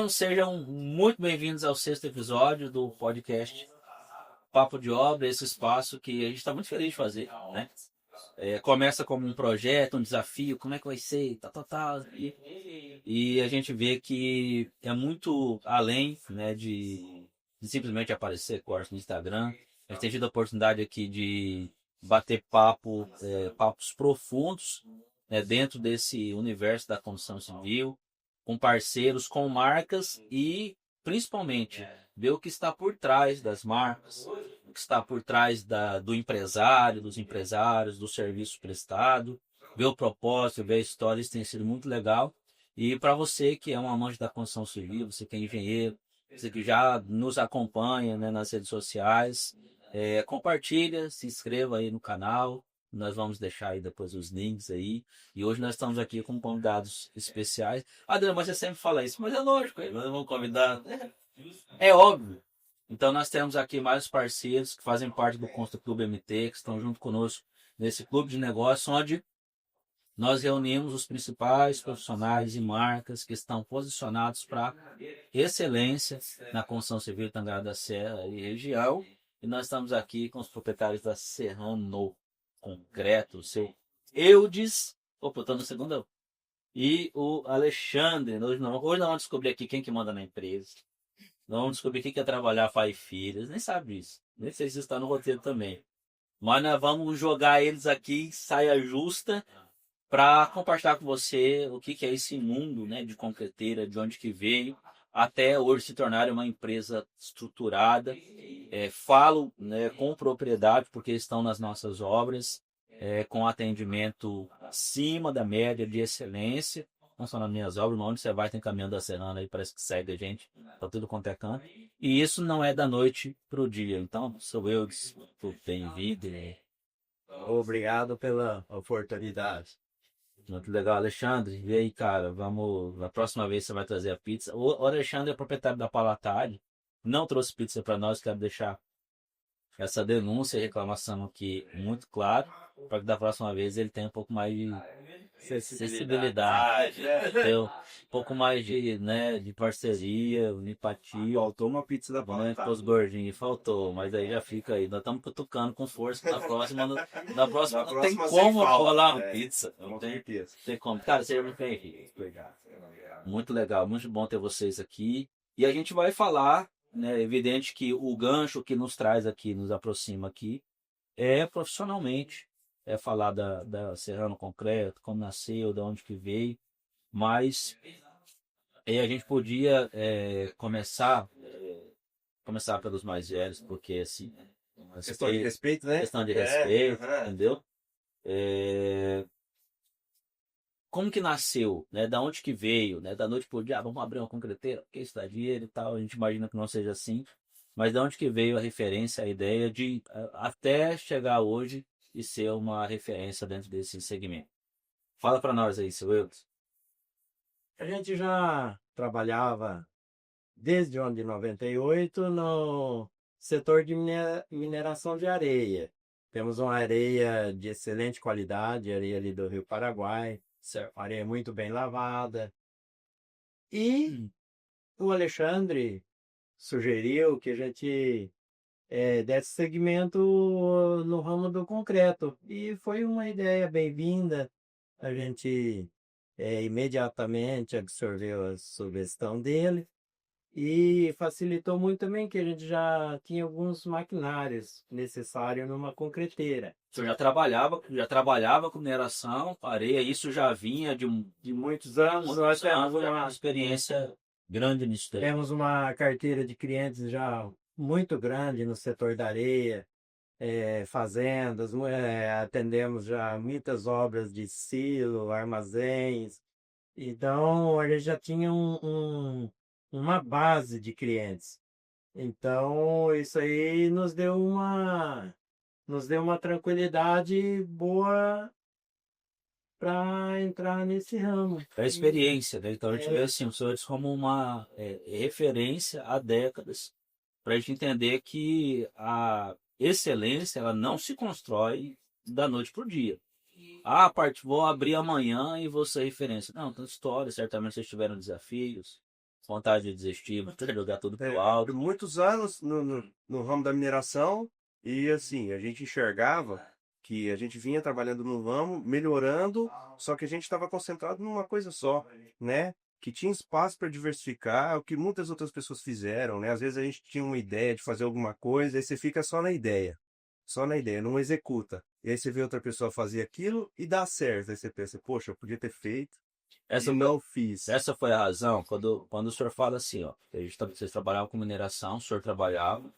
Então, sejam muito bem-vindos ao 6º episódio do podcast Papo de Obra, esse espaço que a gente está muito feliz de fazer, né? Começa como um projeto, um desafio, como é que vai ser, tal. E a gente vê que é muito além, né, de simplesmente aparecer cortes no Instagram. A gente tem tido a oportunidade aqui de bater papos profundos, né, dentro desse universo da construção civil, com parceiros, com marcas e principalmente ver o que está por trás das marcas, o que está por trás do empresário, dos empresários, do serviço prestado, ver o propósito, ver a história. Isso tem sido muito legal. E para você que é um amante da construção civil, você que é engenheiro, você que já nos acompanha, né, nas redes sociais, compartilha, se inscreva aí no canal. Nós vamos deixar aí depois os links aí. E hoje nós estamos aqui com convidados especiais. Adriano, mas você sempre fala isso, mas é lógico, nós vamos convidar. É óbvio. Então nós temos aqui mais parceiros que fazem parte do Constru Clube MT, que estão junto conosco nesse clube de negócios, onde nós reunimos os principais profissionais e marcas que estão posicionados para excelência na construção civil Tangará da Serra e região. E nós estamos aqui com os proprietários da Serrano Concreto, o seu Eudes, opa, eu estou no segundo, e o Alexandre. Hoje nós vamos descobrir aqui quem que manda na empresa. Nós vamos descobrir quem quer trabalhar pai e filhos. Nem sabe isso. Nem sei se isso está no roteiro também. Mas nós vamos jogar eles aqui, saia justa, para compartilhar com você o que é esse mundo, né, de concreteira, de onde que veio, até hoje se tornar uma empresa estruturada. Falo, né, com propriedade, porque estão nas nossas obras, com atendimento acima da média de excelência. Não só nas minhas obras, onde você vai, tem caminhão da Serrana aí, parece que segue a gente, tá tudo quanto é canto. E isso não é da noite pro dia. Então, sou eu, bem-vindo. Obrigado pela oportunidade. Muito legal, Alexandre. E aí, cara, vamos. Na próxima vez você vai trazer a pizza. O Alexandre é proprietário da Palatari, não trouxe pizza para nós. Quero deixar essa denúncia e reclamação aqui muito claro, para que da próxima vez ele tenha um pouco mais de acessibilidade, ter um pouco mais de, né, de parceria, empatia. Faltou uma pizza da Né, Palatari. com os gordinhos, faltou, mas aí já fica aí. Nós estamos cutucando com força. Na próxima não tem como rolar uma pizza. Não tem como. Cara, seja muito bem-vindo. Muito legal, muito bom ter vocês aqui. E a gente vai falar, né? Evidente que o gancho que nos traz aqui, nos aproxima aqui, é profissionalmente. É falar da Serrano Concreto, como nasceu, de onde que veio. Mas a gente podia começar pelos mais velhos, porque assim, Questão de respeito, né? Questão de respeito, entendeu? Como que nasceu, né? Da onde que veio, né? Da noite pro dia, vamos abrir uma concreteira, porque isso dá dinheiro e tal. A gente imagina que não seja assim, mas da onde que veio a referência, a ideia de até chegar hoje e ser uma referência dentro desse segmento. Fala para nós aí, seu Eudes. A gente já trabalhava desde o ano de 98 no setor de mineração de areia. Temos uma areia de excelente qualidade, areia ali do Rio Paraguai, areia muito bem lavada. E o Alexandre sugeriu que a gente desse segmento no ramo do concreto. E foi uma ideia bem-vinda. A gente imediatamente absorveu a sugestão dele e facilitou muito também que a gente já tinha alguns maquinários necessários numa concreteira. O senhor já trabalhava com mineração, areia, isso já vinha de muitos anos. Nós temos uma experiência grande nisso daí. Temos uma carteira de clientes já muito grande no setor da areia, fazendas, atendemos já muitas obras de silo, armazéns. Então, a gente já tinha uma base de clientes. Então, isso aí nos deu uma tranquilidade boa para entrar nesse ramo. A experiência, né? Então a gente vê assim, os senhores como uma referência há décadas, para a gente entender que a excelência ela não se constrói da noite para o dia. Vou abrir amanhã e vou ser referência. Não, tanta história, certamente vocês tiveram desafios, vontade de desistir, jogar tudo pro Por alto. muitos anos no ramo da mineração e assim, a gente enxergava que a gente vinha trabalhando no ramo, melhorando, só que a gente estava concentrado numa coisa só, né? Que tinha espaço para diversificar, o que muitas outras pessoas fizeram, né? Às vezes a gente tinha uma ideia de fazer alguma coisa, aí você fica só na ideia, não executa. E aí você vê outra pessoa fazer aquilo e dá certo. Aí você pensa, poxa, eu podia ter feito e Essa, não fiz. essa foi a razão, quando o senhor fala assim, ó, que vocês trabalhavam com mineração, o senhor trabalhava,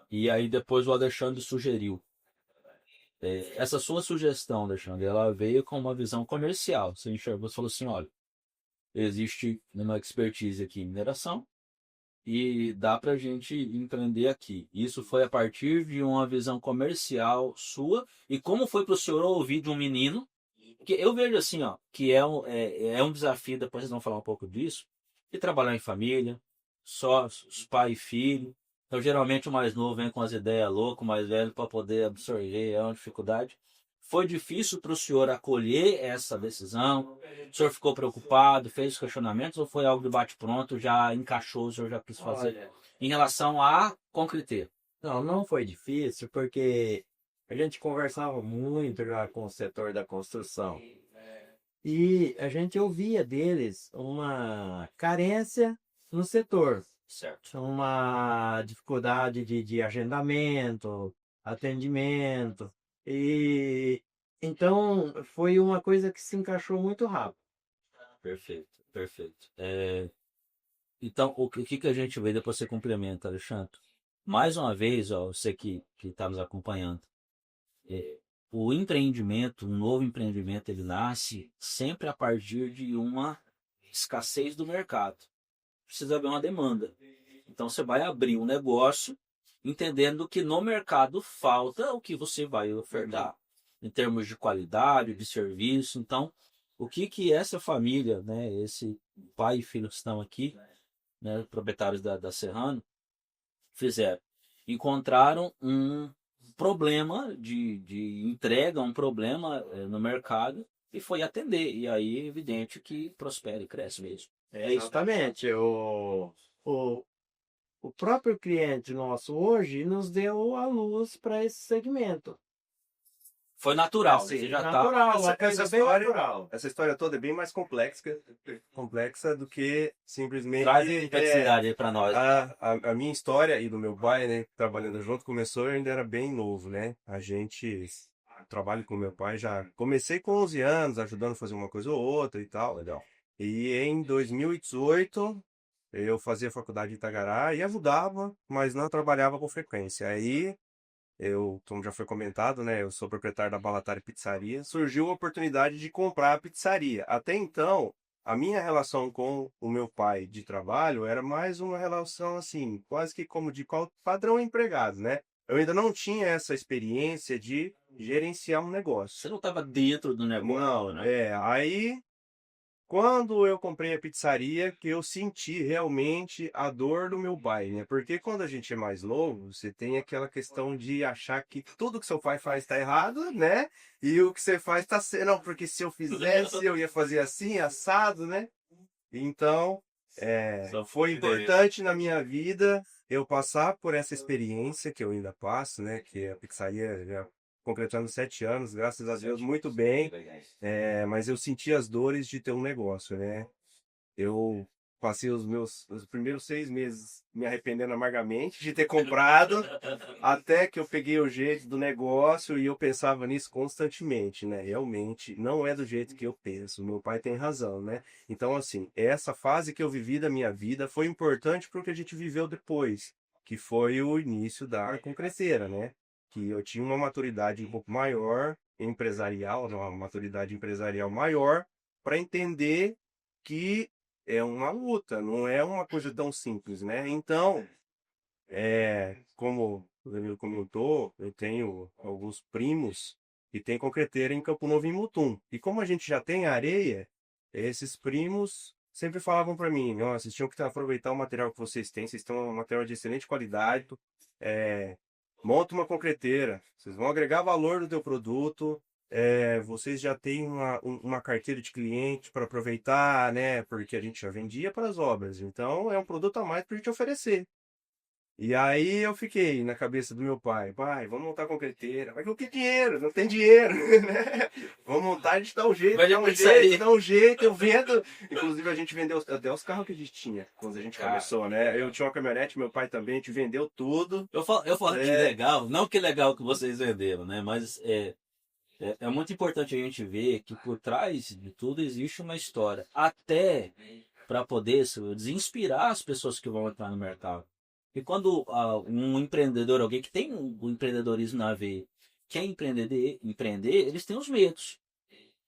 e aí depois o Alexandre sugeriu. Essa sua sugestão, Alexandre, ela veio com uma visão comercial. Você enxergou, você falou assim, olha, existe uma expertise aqui em mineração e dá para a gente empreender aqui. Isso foi a partir de uma visão comercial sua. E como foi para o senhor ouvir de um menino? Porque eu vejo assim, ó, que é um desafio, depois vocês vão falar um pouco disso, de trabalhar em família, sócios, pai e filho. Então, geralmente o mais novo vem com as ideias loucas, o mais velho para poder absorver, é uma dificuldade. Foi difícil para o senhor acolher essa decisão? O senhor ficou preocupado, fez questionamentos ou foi algo de bate-pronto, já encaixou, o senhor já quis fazer? Olha, Em relação a concreter. não foi difícil, porque a gente conversava muito já com o setor da construção. E a gente ouvia deles uma carência no setor, Certo. uma dificuldade de agendamento, atendimento. E então foi uma coisa que se encaixou muito rápido. Perfeito, perfeito. Então, o que a gente vê, depois você complementa, Alexandre? Mais uma vez, ó, você que está nos acompanhando, o empreendimento, um novo empreendimento, ele nasce sempre a partir de uma escassez do mercado. Precisa haver uma demanda. Então, você vai abrir um negócio entendendo que no mercado falta o que você vai ofertar, em termos de qualidade, de serviço. Então, o que essa família, né, esse pai e filho que estão aqui, né, proprietários da Serrano, fizeram? Encontraram um problema de entrega, um problema no mercado e foi atender. E aí é evidente que prospera e cresce mesmo. É isso. Exatamente. O, o próprio cliente nosso hoje nos deu a luz para esse segmento. Foi natural, Assim, você já está. natural, uma Essa coisa bem história, natural. essa história toda é bem mais complexa do que simplesmente Traz a complexidade aí para nós. a minha história e do meu pai, né, trabalhando junto, começou, eu ainda era bem novo, né? Trabalho com meu pai já comecei com 11 anos, ajudando a fazer uma coisa ou outra e tal. Legal. E em 2018 eu fazia faculdade em Itagará e ajudava, mas não trabalhava com frequência. Aí eu, como já foi comentado, né, eu sou proprietário da Balatari Pizzaria. Surgiu a oportunidade de comprar a pizzaria. Até então, a minha relação com o meu pai de trabalho era mais uma relação assim, quase que como de qual padrão empregado, né? Eu ainda não tinha essa experiência de gerenciar um negócio. Você não estava dentro do negócio, Não, né? aí quando eu comprei a pizzaria, que eu senti realmente a dor do meu pai, né? Porque quando a gente é mais novo, você tem aquela questão de achar que tudo que seu pai faz está errado, né? E o que você faz está certo. Não, porque se eu fizesse, eu ia fazer assim, assado, né? Então, Só foi entender. importante na minha vida eu passar por essa experiência que eu ainda passo, né? Que a pizzaria já completando 7 anos, graças a Deus, muito bem. Mas eu senti as dores de ter um negócio, né? Eu passei os primeiros 6 meses me arrependendo amargamente de ter comprado, até que eu peguei o jeito do negócio e eu pensava nisso constantemente, né? Realmente não é do jeito que eu penso. Meu pai tem razão, né? Então, assim, essa fase que eu vivi da minha vida foi importante para o que a gente viveu depois, que foi o início da concreteira, né? Que eu tinha uma maturidade um pouco maior, empresarial, uma maturidade empresarial maior, para entender que é uma luta, não é uma coisa tão simples, né? Então, como o Danilo comentou, eu tenho alguns primos que têm concreteira em Campo Novo, em Mutum. E como a gente já tem areia, esses primos sempre falavam para mim, nossa, vocês tinham que aproveitar o material que vocês têm um material de excelente qualidade, monta uma concreteira, vocês vão agregar valor no teu produto, vocês já têm uma carteira de cliente para aproveitar, né? Porque a gente já vendia para as obras, então é um produto a mais para a gente oferecer. E aí eu fiquei na cabeça do meu pai, pai, vamos montar concreteira. Mas o que dinheiro? Não tem dinheiro, né? Vamos montar, a gente dá um jeito, Vai dá um depois jeito, sair. dá um jeito, eu vendo. Inclusive a gente vendeu até os carros que a gente tinha quando a gente começou, né? Eu tinha uma caminhonete, meu pai também, a gente vendeu tudo. Eu falo que É, legal, não que legal que vocês venderam, né? Mas é muito importante a gente ver que por trás de tudo existe uma história. Até para poder desinspirar as pessoas que vão entrar no mercado. E quando um empreendedor, alguém que tem um empreendedorismo na veia, quer empreender, eles têm os medos.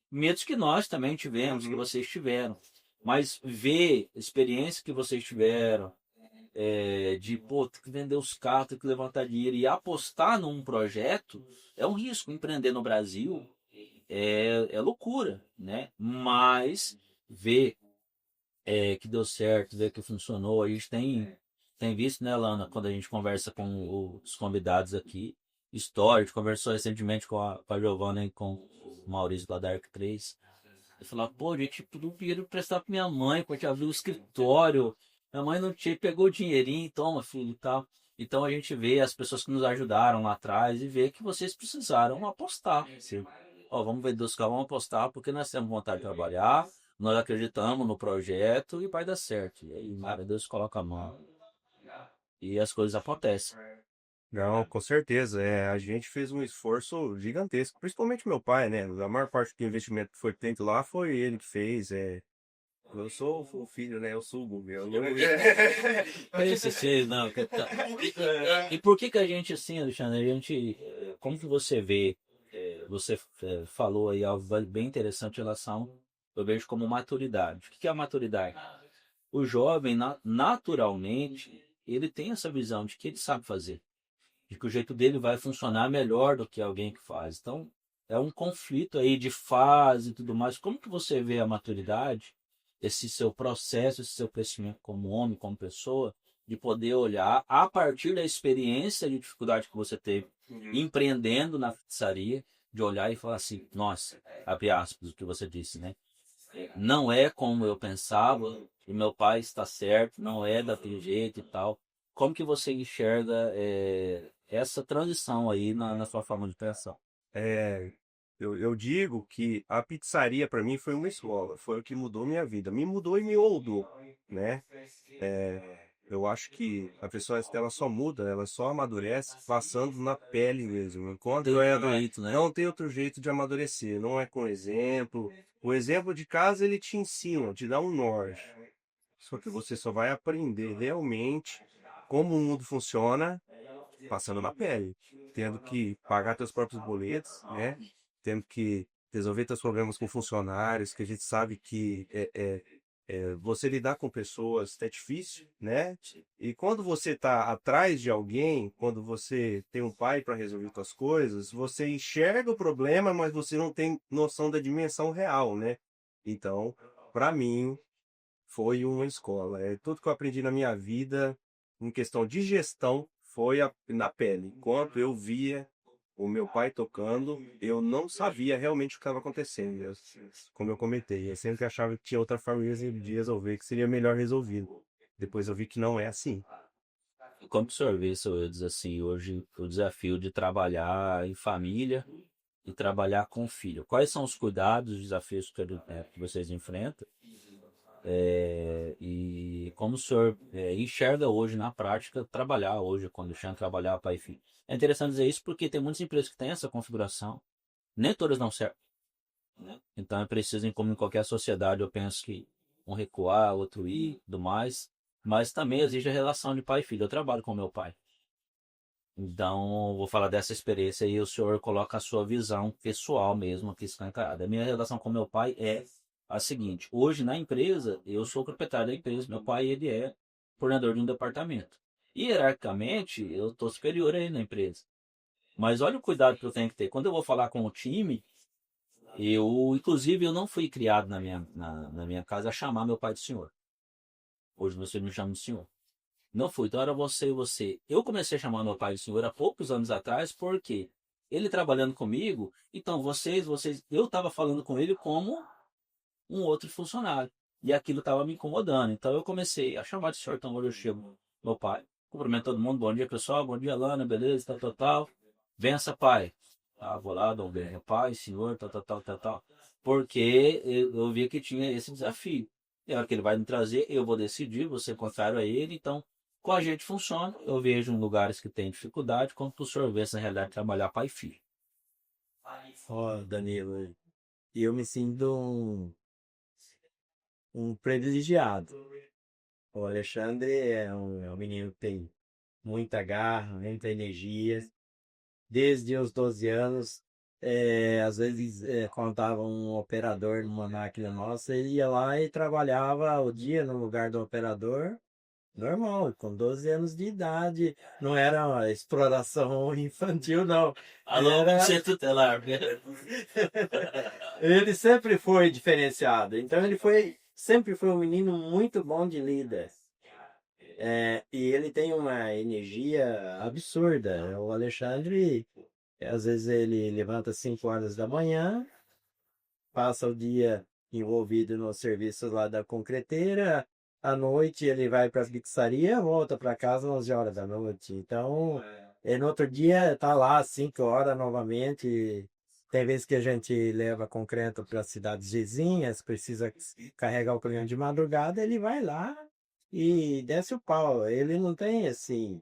Medos que nós também tivemos, que uhum, vocês tiveram. Mas ver a experiência que vocês tiveram, de pô, ter que vender os carros, ter que levantar dinheiro e apostar num projeto, é um risco. Empreender no Brasil é loucura, né? Mas ver que deu certo, ver que funcionou, a gente tem visto, né, Lana, quando a gente conversa com os convidados aqui, história, a gente conversou recentemente com a Giovana e com o Maurício lá da Arc 3. Ele falou, pô, gente, tudo dinheiro prestar pra minha mãe, porque abriu o escritório. Minha mãe não tinha, pegou o dinheirinho, toma, filho, e tal. Então a gente vê as pessoas que nos ajudaram lá atrás e vê que vocês precisaram apostar. Sim. Ó, vamos vender os carros, vamos apostar, porque nós temos vontade de trabalhar, nós acreditamos no projeto e vai dar certo. E aí, cara, Deus coloca a mão e as coisas acontecem. não, com certeza. A gente fez um esforço gigantesco, principalmente meu pai, né? A maior parte do investimento que foi feito lá foi ele que fez. Eu sou o filho, né? Eu sugo meu. Esse ser, não. E por que que a gente, assim, Alexandre, como que você vê, você falou aí algo bem interessante em relação, eu vejo como maturidade. O que que é a maturidade? O jovem, naturalmente, ele tem essa visão de que ele sabe fazer, de que o jeito dele vai funcionar melhor do que alguém que faz. Então, é um conflito aí de fase e tudo mais. Como que você vê a maturidade, esse seu processo, esse seu crescimento como homem, como pessoa, de poder olhar a partir da experiência de dificuldade que você teve empreendendo na pizzaria, de olhar e falar assim, nossa, abre aspas, o que você disse, né? Não é como eu pensava, e meu pai está certo, não é daquele jeito e tal. Como que você enxerga essa transição aí na sua forma de pensar? É, eu digo que a pizzaria para mim foi uma escola, foi o que mudou minha vida. Me mudou e me moldou, né? Eu acho que a pessoa ela só muda, ela só amadurece passando na pele mesmo. Tem Enquanto outro ela jeito, né? não tem outro jeito de amadurecer, não é com exemplo. O exemplo de casa ele te ensina, te dá um norte. Só que você só vai aprender realmente como o mundo funciona passando na pele, tendo que pagar teus próprios boletos, né? Tendo que resolver teus problemas com funcionários, que a gente sabe que você lidar com pessoas é difícil, né? E quando você está atrás de alguém, quando você tem um pai para resolver suas coisas, você enxerga o problema, mas você não tem noção da dimensão real, né? Então, para mim, foi uma escola. Tudo que eu aprendi na minha vida, em questão de gestão, foi na pele. Enquanto eu via o meu pai tocando, eu não sabia realmente o que estava acontecendo. Como eu comentei, eu sempre achava que tinha outra forma de resolver, que seria melhor resolvido. Depois eu vi que não é assim. Como que o senhor vê, seu Eudes, assim, hoje o desafio de trabalhar em família e trabalhar com filho? Quais são os cuidados, os desafios que vocês enfrentam? E como o senhor enxerga hoje na prática trabalhar hoje, quando chama trabalhar pai e filho? É interessante dizer isso porque tem muitas empresas que têm essa configuração, nem todas dão certo, né? Então é preciso, como em qualquer sociedade, eu penso que um recuar, outro ir, tudo mais, mas também exige a relação de pai e filho. Eu trabalho com meu pai, então vou falar dessa experiência e o senhor coloca a sua visão pessoal mesmo aqui escancarada. A minha relação com meu pai é a seguinte: hoje na empresa, eu sou o proprietário da empresa, meu pai ele é coordenador de um departamento. Hierarquicamente, eu estou superior a ele na empresa. Mas olha o cuidado que eu tenho que ter. Quando eu vou falar com o time, inclusive, eu não fui criado na minha casa a chamar meu pai de senhor. Hoje meus filhos me chamam de senhor. Não fui, então era você e você. Eu comecei a chamar meu pai de senhor há poucos anos atrás, por quê? ele trabalhando comigo, então eu estava falando com ele como um outro funcionário. E aquilo estava me incomodando. Então eu comecei a chamar de senhor. Então hoje eu chego, meu pai, cumprimento todo mundo, bom dia pessoal, bom dia Lana, beleza, tal, tal, tal. Vença, pai. Ah, vou lá, dou um bem, pai, senhor, tal, tal, tal, tal, tal. Porque eu vi que tinha esse desafio. E a hora que ele vai me trazer, eu vou decidir, vou ser contrário a ele. Então, com a gente funciona. Eu vejo em lugares que tem dificuldade, como o senhor vê essa realidade de trabalhar pai e filho. Ó, Danilo, eu me sinto um privilegiado. O Alexandre é um menino que tem muita garra, muita energia. Desde os 12 anos, às vezes contava um operador numa máquina nossa, ele ia lá e trabalhava o dia no lugar do operador, normal, com 12 anos de idade. Não era uma exploração infantil, não. Alô, Era... você tutelar. Ele sempre foi diferenciado. Então sempre foi um menino muito bom de líder. E ele tem uma energia absurda. O Alexandre, às vezes ele levanta 5 horas da manhã, passa o dia envolvido no serviço lá da concreteira. À noite ele vai para a pizzaria, volta para casa às 11 horas da noite. Então, no outro dia tá lá às 5 horas novamente. Tem vezes que a gente leva concreto para cidades vizinhas, precisa carregar o caminhão de madrugada, ele vai lá e desce o pau. Ele não tem assim,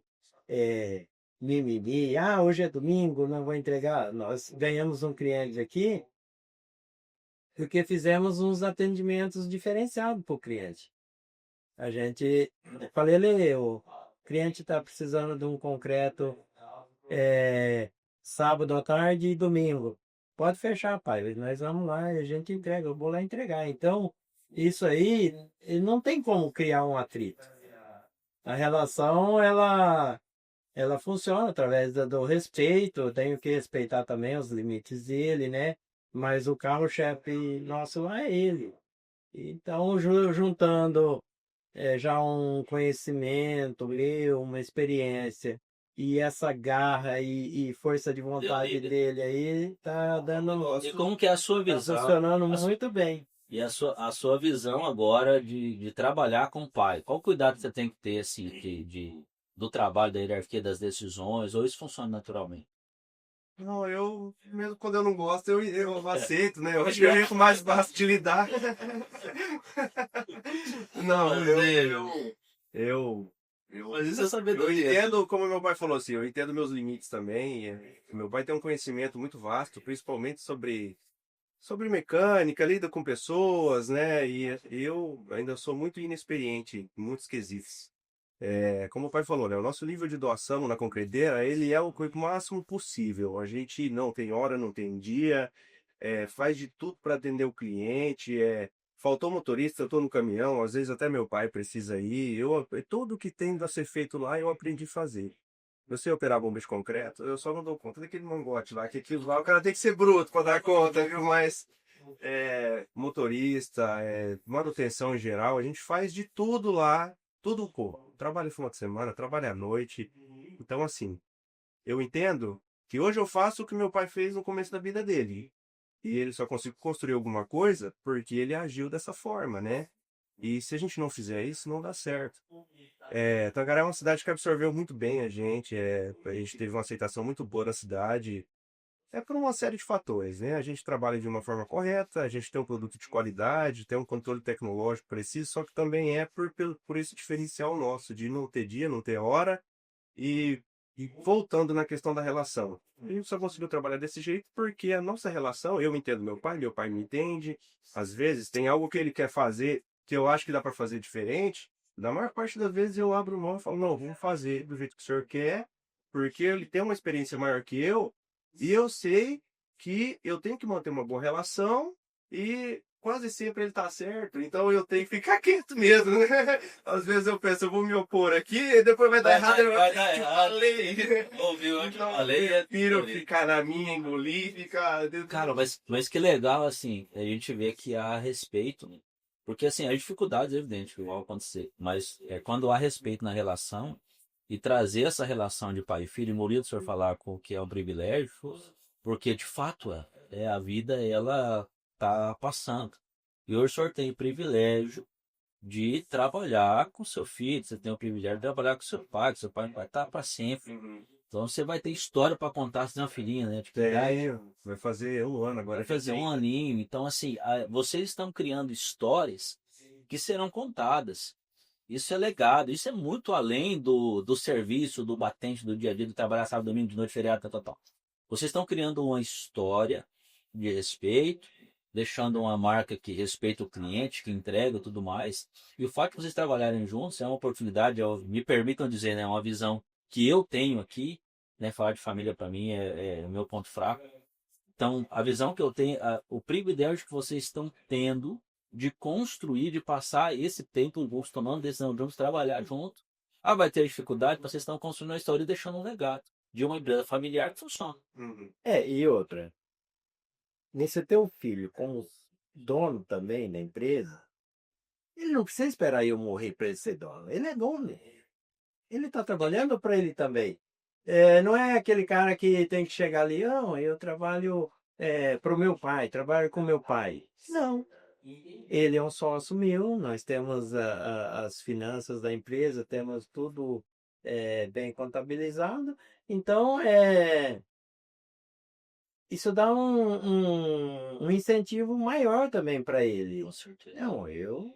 mimimi. Ah, hoje é domingo, não vou entregar. Nós ganhamos um cliente aqui porque fizemos uns atendimentos diferenciados para o cliente. A gente, falei, o cliente está precisando de um concreto sábado à tarde e domingo. Pode fechar, pai. Nós vamos lá e a gente entrega. Eu vou lá entregar. Então, isso aí não tem como criar um atrito. A relação, ela funciona através do respeito. Eu tenho que respeitar também os limites dele, né? Mas o carro-chefe nosso lá é ele. Então, juntando já um conhecimento meu, uma experiência e essa garra e força de vontade dele aí tá dando, E como que é a sua tá visão? funcionando muito bem. E a sua visão agora de trabalhar com o pai? Qual cuidado você tem que ter assim, do trabalho, da hierarquia das decisões, ou isso funciona naturalmente? Não, mesmo quando eu não gosto, eu aceito, né? Eu acho que é o jeito mais fácil de lidar. Não, Mas isso é eu sabedoria. entendo, como meu pai falou assim, eu entendo meus limites também. Meu pai tem um conhecimento muito vasto, principalmente sobre mecânica, lida com pessoas, né? E eu ainda sou muito inexperiente em muitos quesitos. Como o pai falou, né? O nosso nível de doação na concreteira, ele é o máximo possível. A gente não tem hora, não tem dia, faz de tudo para atender o cliente. Faltou motorista, eu estou no caminhão, às vezes até meu pai precisa ir. Tudo que tem a ser feito lá, eu aprendi a fazer. Eu sei operar bomba de concreto, eu só não dou conta daquele mangote lá, que aquilo lá o cara tem que ser bruto para dar conta, viu? Mas motorista, manutenção em geral, a gente faz de tudo lá, tudo pô. Trabalho no final de semana, trabalho à noite. Então, assim, eu entendo que hoje eu faço o que meu pai fez no começo da vida dele. E ele só conseguiu construir alguma coisa porque ele agiu dessa forma, né? E se a gente não fizer isso, não dá certo. Tangará é uma cidade que absorveu muito bem a gente. A gente teve uma aceitação muito boa na cidade. É por uma série de fatores, né? A gente trabalha de uma forma correta, a gente tem um produto de qualidade, tem um controle tecnológico preciso, só que também é por esse diferencial nosso, de não ter dia, não ter hora, e, e voltando na questão da relação. A gente só conseguiu trabalhar desse jeito porque a nossa relação, eu entendo meu pai me entende, às vezes tem algo que ele quer fazer que eu acho que dá para fazer diferente, na maior parte das vezes eu abro mão e falo, não, vamos fazer do jeito que o senhor quer, porque ele tem uma experiência maior que eu, e eu sei que eu tenho que manter uma boa relação e quase sempre ele tá certo, então eu tenho que ficar quieto mesmo, né? Às vezes eu penso, eu vou me opor aqui e depois vai dar errado, Vai dar te errado. falei. Ouviu onde eu Então, falei? eu prefiro ficar na minha, engolir, ficar... Cara, mas que legal, assim, a gente vê que há respeito, né? Porque, assim, as dificuldades, é evidente, que vão acontecer, mas quando há respeito na relação, e trazer essa relação de pai e filho, bonito o senhor falar com o que é um privilégio, porque de fato a vida ela tá passando. E hoje o senhor tem o privilégio de trabalhar com seu filho, você tem o privilégio de trabalhar com seu pai, que seu pai vai estar para sempre. Então você vai ter história para contar, se tem uma filhinha, né? De que idade? Vai fazer um ano agora. Vai fazer um aninho. Então, assim, vocês estão criando histórias que serão contadas. Isso é legado, isso é muito além do serviço, do batente, do dia a dia, do trabalhar sábado, domingo, de noite, feriado, tal, tal, tal. Vocês estão criando uma história de respeito, deixando uma marca que respeita o cliente, que entrega e tudo mais. E o fato de vocês trabalharem juntos é uma oportunidade, me permitam dizer, né, uma visão que eu tenho aqui, né, falar de família para mim é o meu ponto fraco. Então, a visão que eu tenho, o privilégio que vocês estão tendo de construir, de passar esse tempo juntos, tomando decisão juntos, trabalhar junto. Vai ter dificuldade, vocês estão construindo uma história e deixando um legado de uma empresa familiar que funciona. E outra, nesse teu filho como dono também da empresa, ele não precisa esperar eu morrer para ele ser dono. Ele é dono. Ele está trabalhando para ele também. Não é aquele cara que tem que chegar ali, não, eu trabalho para o meu pai, trabalho com meu pai. Não. Ele é um sócio meu, nós temos as finanças da empresa, temos tudo bem contabilizado. Então, isso dá um incentivo maior também para ele. Com certeza. Não, eu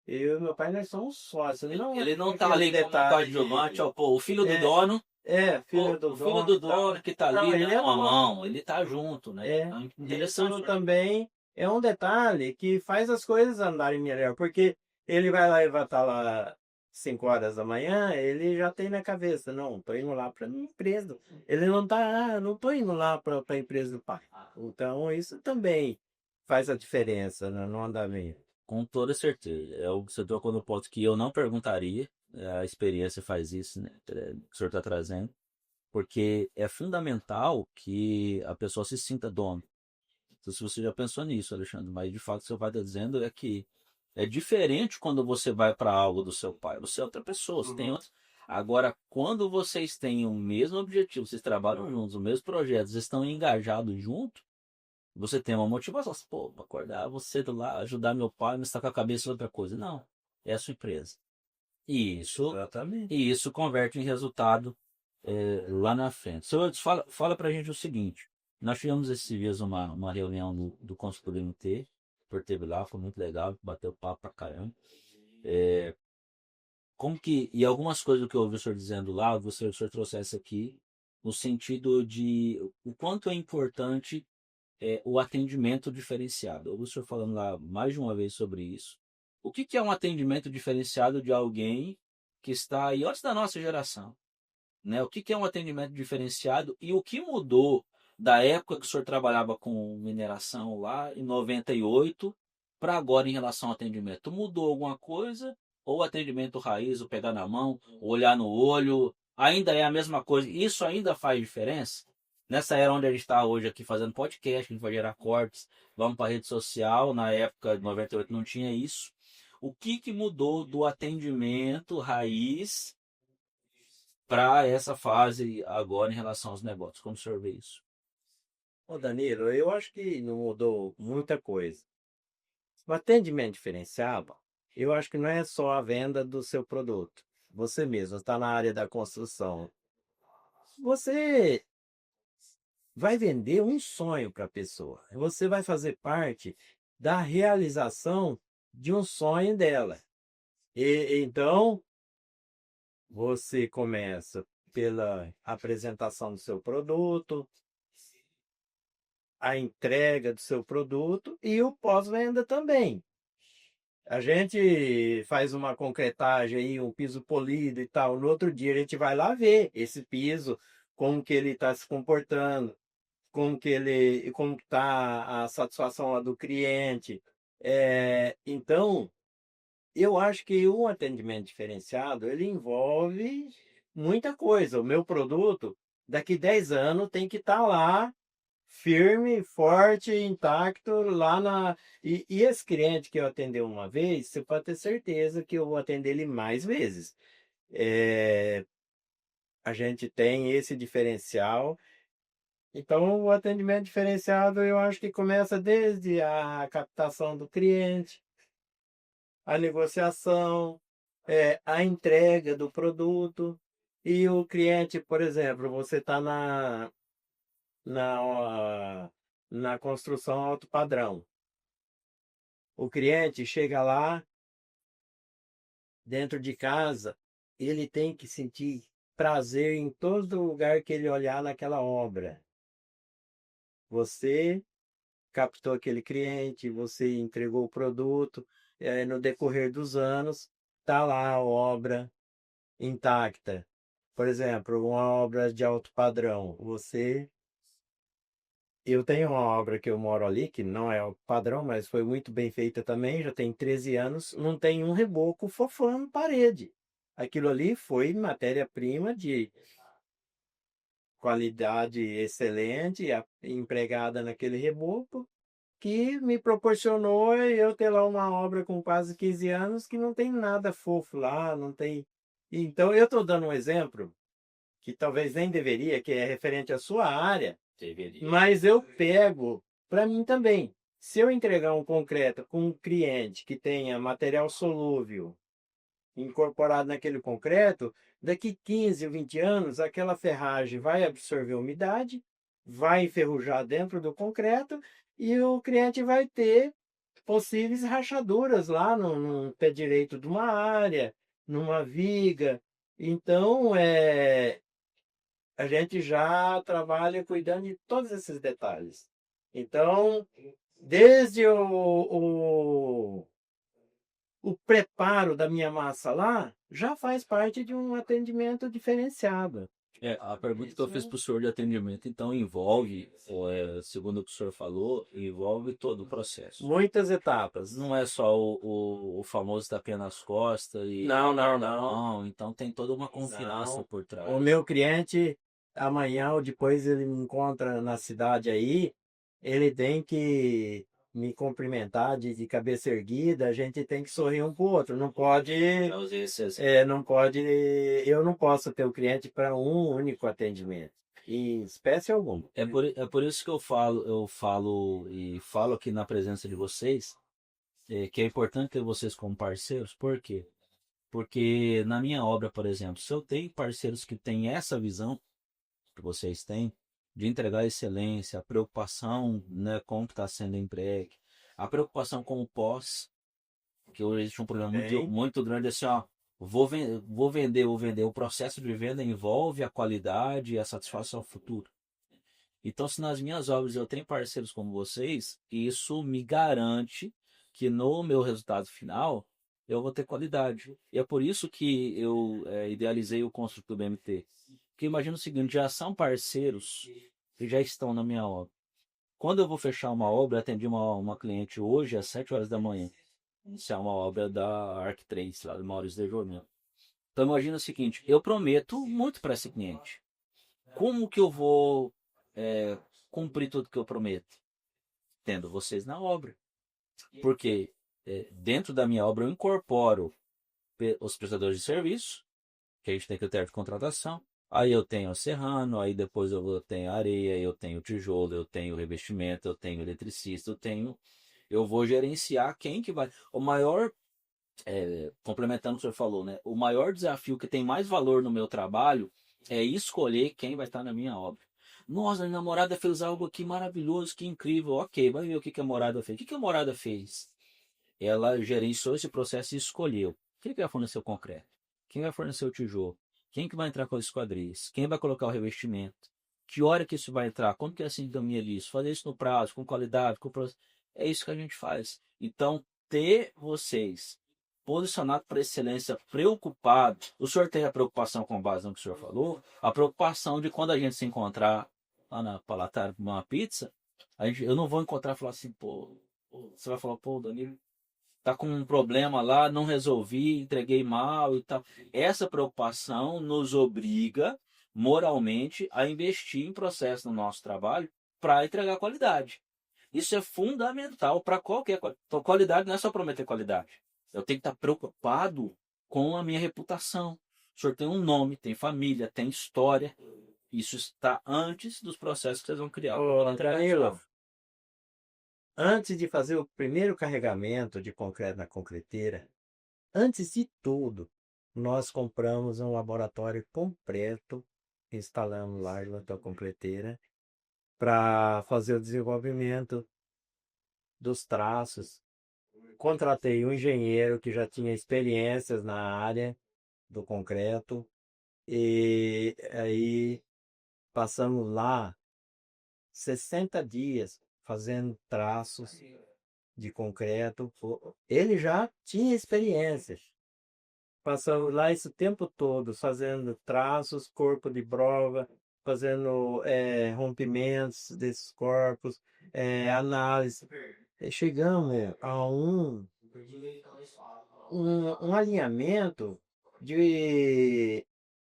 e meu pai, nós somos sócios. Ele não tá ali como coadjuvante, o filho do dono. Filho do O dono. filho do dono que tá ali, Não, ele é uma dono. mão, ele tá junto, né? Interessante. Isso também é um detalhe que faz as coisas andarem melhor, porque ele vai estar lá 5 horas da manhã, ele já tem na cabeça, não, estou indo lá para a minha empresa. Ele não tá, não estou indo lá para a empresa do pai. Então isso também faz a diferença no andamento. Com toda certeza. É o que você tocou no ponto que eu não perguntaria. A experiência faz isso, né? Que o senhor está trazendo. Porque é fundamental que a pessoa se sinta dono. Então, se você já pensou nisso, Alexandre, mas de fato o que você vai estar dizendo é que é diferente quando você vai para algo do seu pai. Você é outra pessoa, você tem outra. Agora, quando vocês têm o mesmo objetivo, vocês trabalham juntos, o mesmo projeto, vocês estão engajados junto, você tem uma motivação. Pô, para acordar, você lá, ajudar meu pai, não estar com a cabeça em outra coisa. Não, é a sua empresa. E isso converte em resultado lá na frente. Senhor, fala para a gente o seguinte. Nós tivemos esses dias uma reunião do consultor MT, por teve lá, foi muito legal, bateu papo pra caramba. E algumas coisas que eu ouvi o senhor dizendo lá, o senhor trouxesse aqui, no sentido de o quanto é importante o atendimento diferenciado. Eu ouvi o senhor falando lá mais de uma vez sobre isso. O que é um atendimento diferenciado de alguém que está aí antes da nossa geração? Né? O que é um atendimento diferenciado e o que mudou da época que o senhor trabalhava com mineração lá em 98 para agora em relação ao atendimento? Mudou alguma coisa? Ou o atendimento raiz, o pegar na mão, o olhar no olho, ainda é a mesma coisa? Isso ainda faz diferença? Nessa era onde a gente está hoje aqui fazendo podcast, a gente vai gerar cortes, vamos para a rede social, na época de 98 não tinha isso. O que mudou do atendimento raiz para essa fase agora em relação aos negócios? Como o senhor vê isso? Ô Danilo, eu acho que não mudou muita coisa. O atendimento diferenciado, eu acho que não é só a venda do seu produto. Você mesmo está na área da construção. Você vai vender um sonho para a pessoa. Você vai fazer parte da realização de um sonho dela. Então, você começa pela apresentação do seu produto, a entrega do seu produto e o pós-venda também. A gente faz uma concretagem aí, um piso polido e tal. No outro dia a gente vai lá ver esse piso, como que ele está se comportando, como está a satisfação lá do cliente. Então, eu acho que um atendimento diferenciado, ele envolve muita coisa. O meu produto, daqui 10 anos, tem que estar lá, firme, forte, intacto, lá na... E esse cliente que eu atendi uma vez, você pode ter certeza que eu vou atender ele mais vezes. a gente tem esse diferencial. Então, o atendimento diferenciado eu acho que começa desde a captação do cliente, a negociação, a entrega do produto. E o cliente, por exemplo, você está na, na construção alto padrão. O cliente chega lá, dentro de casa, ele tem que sentir prazer em todo lugar que ele olhar naquela obra. Você captou aquele cliente, você entregou o produto, no decorrer dos anos, está lá a obra intacta. Por exemplo, uma obra de alto padrão. Eu tenho uma obra que eu moro ali, que não é alto padrão, mas foi muito bem feita também, já tem 13 anos, não tem um reboco fofando parede. Aquilo ali foi matéria-prima de qualidade excelente, empregada naquele reboco, que me proporcionou eu ter lá uma obra com quase 15 anos que não tem nada fofo lá, não tem. Então, eu estou dando um exemplo que talvez nem deveria, que é referente à sua área, Deveria. mas eu pego para mim também. Se eu entregar um concreto com um cliente que tenha material solúvel incorporado naquele concreto, daqui 15 ou 20 anos, aquela ferragem vai absorver umidade, vai enferrujar dentro do concreto e o cliente vai ter possíveis rachaduras lá no pé direito de uma área, numa viga. Então, a gente já trabalha cuidando de todos esses detalhes. Então, desde o preparo da minha massa lá já faz parte de um atendimento diferenciado. A pergunta que eu fiz para o senhor de atendimento, então, envolve, segundo o que o senhor falou, envolve todo o processo. Muitas etapas. Não é só o famoso tapinha nas costas e... Não. Não, então tem toda uma confiança Não. por trás. O meu cliente, amanhã ou depois ele me encontra na cidade aí, ele tem que me cumprimentar de cabeça erguida, a gente tem que sorrir um pro outro. Não pode, Então, não pode, eu não posso ter o cliente para um único atendimento, em espécie alguma. É por isso que eu falo aqui na presença de vocês, que é importante ter vocês como parceiros. Por quê? Porque na minha obra, por exemplo, se eu tenho parceiros que têm essa visão que vocês têm, de entregar excelência, a preocupação, né, com o que está sendo entregue, a preocupação com o pós, que hoje existe um problema muito grande assim, ó, vou vender. O processo de venda envolve a qualidade e a satisfação futura. Então, se nas minhas obras eu tenho parceiros como vocês, isso me garante que no meu resultado final eu vou ter qualidade. E é por isso que eu idealizei o Construtor BMT. Porque imagina o seguinte, já são parceiros que já estão na minha obra. Quando eu vou fechar uma obra, eu atendi uma cliente hoje às 7 horas da manhã. Isso é uma obra da Arc 3, lá do Maurício de Jornal. Então imagina o seguinte, eu prometo muito para esse cliente. Como que eu vou cumprir tudo que eu prometo? Tendo vocês na obra. Porque dentro da minha obra eu incorporo os prestadores de serviço, que a gente tem critério de contratação. Aí eu tenho o serrano, aí depois eu tenho areia, eu tenho tijolo, eu tenho revestimento, eu tenho eletricista, eu vou gerenciar quem que vai. O maior, complementando o que o senhor falou, né? O maior desafio que tem mais valor no meu trabalho é escolher quem vai estar na minha obra. Nossa, minha namorada fez algo aqui maravilhoso, que incrível. Ok, vai ver o que a morada fez. O que a morada fez? Ela gerenciou esse processo e escolheu. Quem vai fornecer o concreto? Quem vai fornecer o tijolo? Quem que vai entrar com as esquadrias? Quem vai colocar o revestimento? Que hora que isso vai entrar? Como que é a sintonia disso? Fazer isso no prazo, com qualidade, é isso que a gente faz. Então, ter vocês posicionado para excelência, preocupado. O senhor tem a preocupação com base no que o senhor falou, a preocupação de quando a gente se encontrar lá na Palatária com uma pizza, eu não vou encontrar e falar assim, pô, você vai falar, pô, Danilo, tá com um problema lá, não resolvi, entreguei mal e tal. Essa preocupação nos obriga moralmente a investir em processo no nosso trabalho para entregar qualidade. Isso é fundamental para qualquer coisa. Então, qualidade não é só prometer qualidade. Eu tenho que estar preocupado com a minha reputação. O senhor tem um nome, tem família, tem história. Isso está antes dos processos que vocês vão criar. Ô, Danilo, antes de fazer o primeiro carregamento de concreto na concreteira, antes de tudo, nós compramos um laboratório completo, instalamos lá na tua concreteira, para fazer o desenvolvimento dos traços. Contratei um engenheiro que já tinha experiências na área do concreto, e aí passamos lá 60 dias fazendo traços de concreto. Ele já tinha experiências. Passamos lá esse tempo todo fazendo traços, corpo de prova, fazendo rompimentos desses corpos, análise. E chegamos a um alinhamento de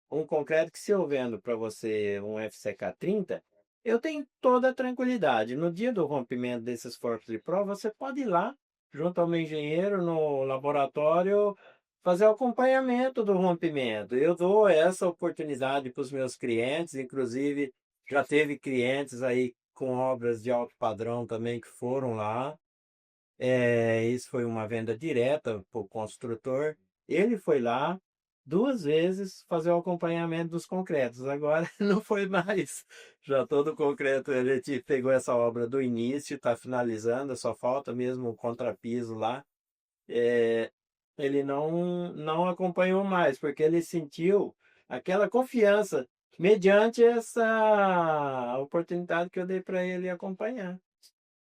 um concreto que, se eu vendo para você um FCK 30, eu tenho toda a tranquilidade. No dia do rompimento desses corpos de prova, você pode ir lá, junto ao meu engenheiro, no laboratório, fazer o acompanhamento do rompimento. Eu dou essa oportunidade para os meus clientes, inclusive já teve clientes aí com obras de alto padrão também que foram lá. Isso foi uma venda direta para o construtor. Ele foi lá 2 vezes fazer o acompanhamento dos concretos. Agora não foi mais. Já todo o concreto, ele pegou essa obra do início, está finalizando, só falta mesmo o contrapiso lá. Ele não acompanhou mais, porque ele sentiu aquela confiança mediante essa oportunidade que eu dei para ele acompanhar.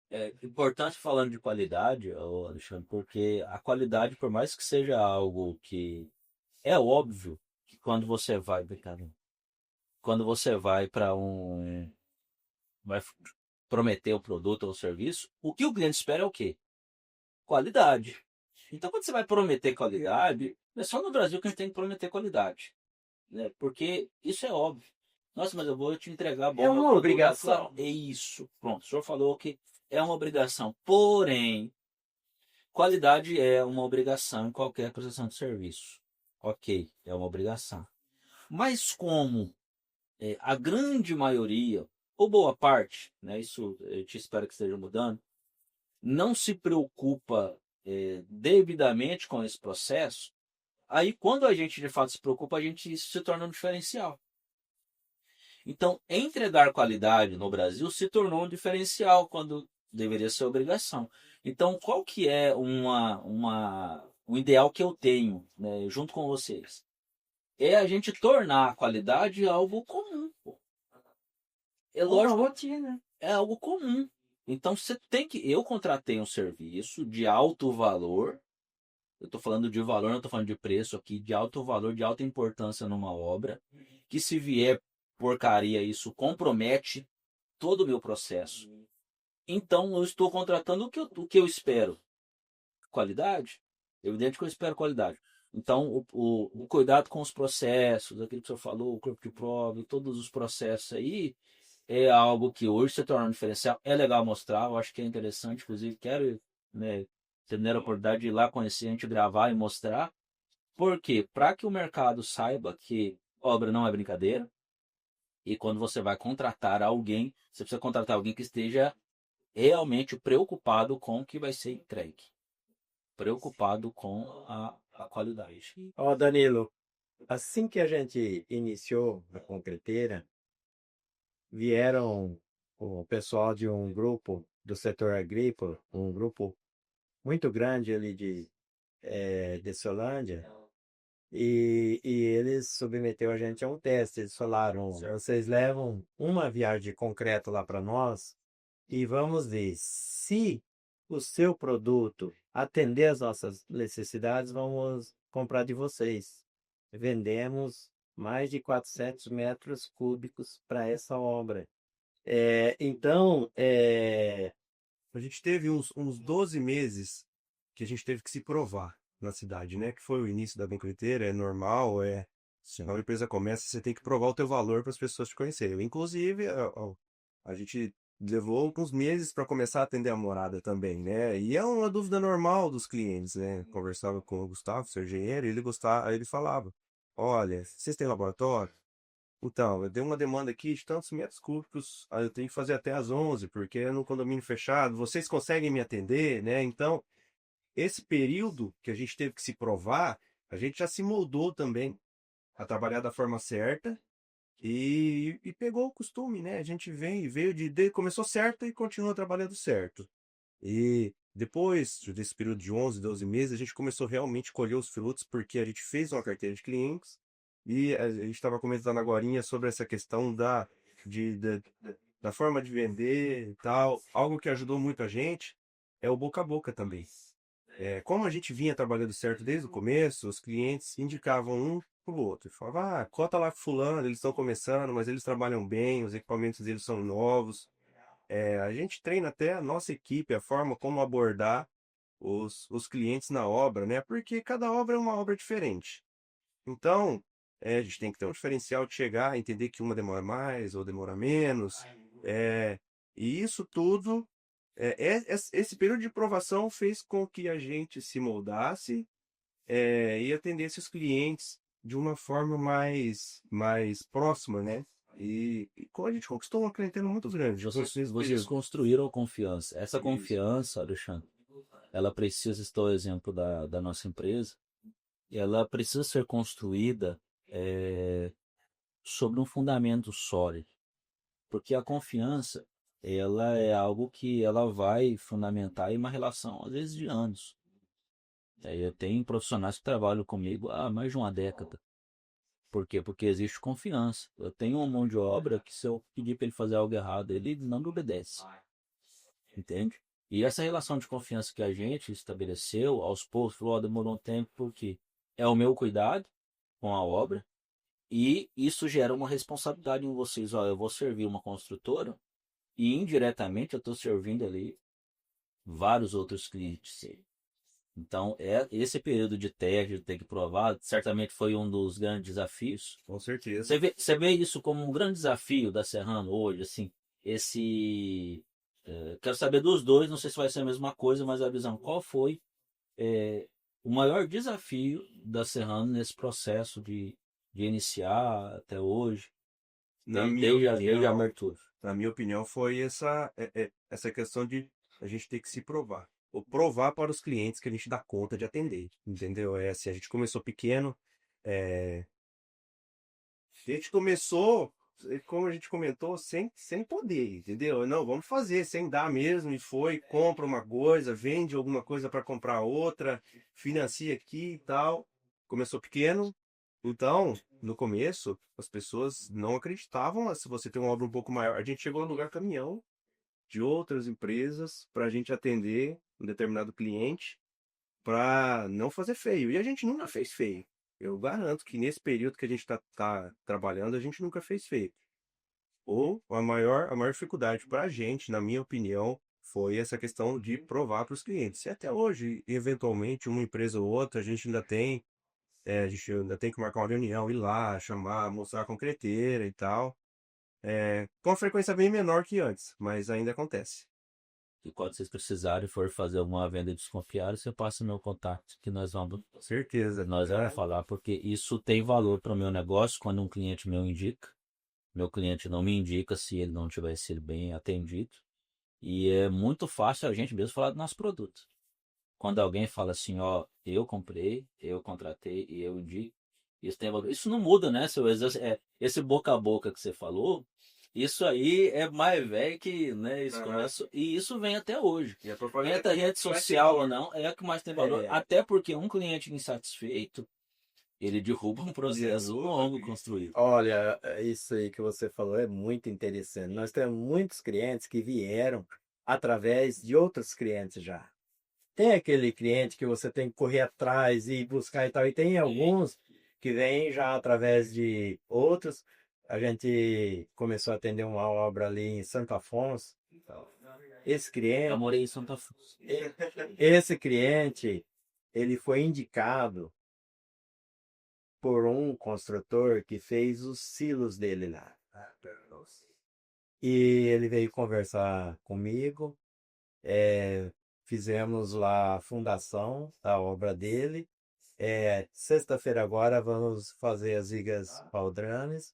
É importante falando de qualidade, ô Alexandre, porque a qualidade, por mais que seja algo que é óbvio que quando você vai para vai prometer o produto ou o serviço, o que o cliente espera é o quê? Qualidade. Então, quando você vai prometer qualidade, é só no Brasil que a gente tem que prometer qualidade, né? Porque isso é óbvio. Nossa, mas eu vou te entregar bom. É uma obrigação. É isso. Pronto, o senhor falou que é uma obrigação. Porém, qualidade é uma obrigação em qualquer prestação de serviço. Ok, é uma obrigação. Mas como a grande maioria, ou boa parte, né, isso eu te espero que esteja mudando, não se preocupa devidamente com esse processo, aí quando a gente de fato se preocupa, isso se torna um diferencial. Então, entregar qualidade no Brasil se tornou um diferencial quando deveria ser obrigação. Então, qual que é um ideal que eu tenho, né, junto com vocês? É a gente tornar a qualidade algo comum. Pô. É lógico, rotina. é algo comum. Então, eu contratei um serviço de alto valor. Eu estou falando de valor, não estou falando de preço aqui, de alto valor, de alta importância numa obra, que se vier porcaria, isso compromete todo o meu processo. Então, eu estou contratando o que eu espero. Qualidade? Evidente que eu espero qualidade. Então, o cuidado com os processos, aquilo que o senhor falou, o corpo de prova, todos os processos aí, é algo que hoje se torna um diferencial. É legal mostrar, eu acho que é interessante, inclusive quero, né, ter a oportunidade de ir lá conhecer, a gente gravar e mostrar. Por quê? Para que o mercado saiba que obra não é brincadeira, e quando você vai contratar alguém, você precisa contratar alguém que esteja realmente preocupado com o que vai ser entregue. Preocupado com a qualidade. Ó, Danilo, assim que a gente iniciou a concreteira, vieram o pessoal de um grupo do setor agrícola, um grupo muito grande ali de Solândia, e eles submeteram a gente a um teste. Eles falaram: vocês levam uma viagem de concreto lá para nós e vamos ver se o seu produto atender às nossas necessidades, vamos comprar de vocês. Vendemos mais de 400 metros cúbicos para essa obra. Então, A gente teve uns 12 meses que a gente teve que se provar na cidade, né? Que foi o início da bencoleteira, é normal, quando a empresa começa, você tem que provar o teu valor para as pessoas te conhecerem. Inclusive, a gente levou alguns meses para começar a atender a morada também, né? E é uma dúvida normal dos clientes, né? Conversava com o Gustavo, seu engenheiro, e ele falava: olha, vocês têm laboratório? Então, eu dei uma demanda aqui de tantos metros cúbicos, aí eu tenho que fazer até às 11, porque é no condomínio fechado, vocês conseguem me atender, né? Então, esse período que a gente teve que se provar, a gente já se moldou também a trabalhar da forma certa e pegou o costume, né? A gente veio começou certo e continua trabalhando certo. E depois desse período de 11, 12 meses, a gente começou realmente a colher os frutos, porque a gente fez uma carteira de clientes e a gente estava comentando agorinha sobre essa questão de, da, da forma de vender e tal. Algo que ajudou muito a gente é o boca a boca também. Como a gente vinha trabalhando certo desde o começo, os clientes indicavam um pro outro. Falavam, cota lá com fulano, eles estão começando, mas eles trabalham bem, os equipamentos deles são novos. A gente treina até a nossa equipe, a forma como abordar os clientes na obra, né? Porque cada obra é uma obra diferente. Então, a gente tem que ter um diferencial de chegar, entender que uma demora mais ou demora menos. E isso tudo, esse período de provação fez com que a gente se moldasse, e atendesse os clientes de uma forma mais próxima, né? E como a gente conquistou uma clientela muito grande. Vocês construíram confiança. Essa Isso. confiança, Alexandre, ela precisa, estou o exemplo da nossa empresa, e ela precisa ser construída sobre um fundamento sólido. Porque a confiança, ela é algo que ela vai fundamentar em uma relação, às vezes, de anos. Eu tenho profissionais que trabalham comigo há mais de uma década. Por quê? Porque existe confiança. Eu tenho uma mão de obra que se eu pedir para ele fazer algo errado, ele não me obedece. Entende? E essa relação de confiança que a gente estabeleceu, aos poucos, falou, demorou um tempo, porque é o meu cuidado com a obra, e isso gera uma responsabilidade em vocês. Ó, eu vou servir uma construtora, e indiretamente eu estou servindo ali vários outros clientes. Então, esse período de teste, de ter que provar, certamente foi um dos grandes desafios. Com certeza. Você vê isso como um grande desafio da Serrano hoje, assim, quero saber dos dois, não sei se vai ser a mesma coisa, mas a visão, qual foi o maior desafio da Serrano nesse processo de iniciar até hoje, desde a abertura? Na minha opinião, foi essa questão de a gente ter que se provar. Ou provar para os clientes que a gente dá conta de atender, entendeu? Assim, a gente começou pequeno, é, a gente começou, como a gente comentou, sem poder, entendeu? Não, vamos fazer, sem dar mesmo, e foi, compra uma coisa, vende alguma coisa para comprar outra, financia aqui e tal. Começou pequeno, então, no começo, as pessoas não acreditavam se você tem uma obra um pouco maior. A gente chegou a alugar caminhão de outras empresas para a gente atender um determinado cliente para não fazer feio. E a gente nunca fez feio. Eu garanto que nesse período que a gente tá trabalhando, a gente nunca fez feio. Ou a maior dificuldade para a gente, na minha opinião, foi essa questão de provar para os clientes. E até hoje, eventualmente, uma empresa ou outra, a gente ainda tem que marcar uma reunião, ir lá, chamar, mostrar a concreteira e tal. Com uma frequência bem menor que antes, mas ainda acontece. E quando vocês precisarem for fazer alguma venda desconfiada, você passa o meu contato, que Com certeza. nós vamos falar, porque isso tem valor para o meu negócio quando um cliente meu indica. Meu cliente não me indica se ele não tiver sido bem atendido. E é muito fácil a gente mesmo falar do nosso produto. Quando alguém fala assim, ó, eu comprei, eu contratei e eu indico, isso tem valor. Isso não muda, né? Esse boca a boca que você falou, isso aí é mais velho que, né, isso começa, e isso vem até hoje. E a propaganda Entra rede social ou não, é o que mais tem valor. É. Até porque um cliente insatisfeito, ele derruba um processo longo construído. Olha, isso aí que você falou é muito interessante. Nós temos muitos clientes que vieram através de outros clientes já. Tem aquele cliente que você tem que correr atrás e buscar e tal, e tem alguns que vêm já através de outros. A gente começou a atender uma obra ali em Santo Afonso. Esse Eu cliente, morei em Santa Cruz. esse cliente, ele foi indicado por um construtor que fez os silos dele lá. E ele veio conversar comigo, fizemos lá a fundação da obra dele, Sexta-feira agora vamos fazer as vigas paldrames.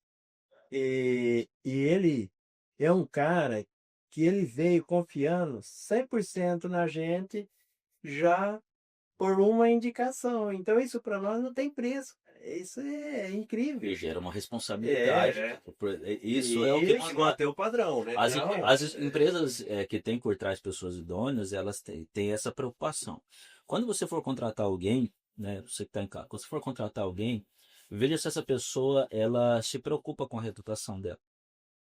E ele é um cara que ele veio confiando 100% na gente já por uma indicação. Então isso para nós não tem preço. Isso é incrível. E gera uma responsabilidade. Isso é o que Tem que manter o padrão, né? as empresas que têm por trás pessoas idôneas, elas têm essa preocupação. Quando você for contratar alguém, né, você que está em casa, quando você for contratar alguém, veja se essa pessoa ela se preocupa com a reputação dela,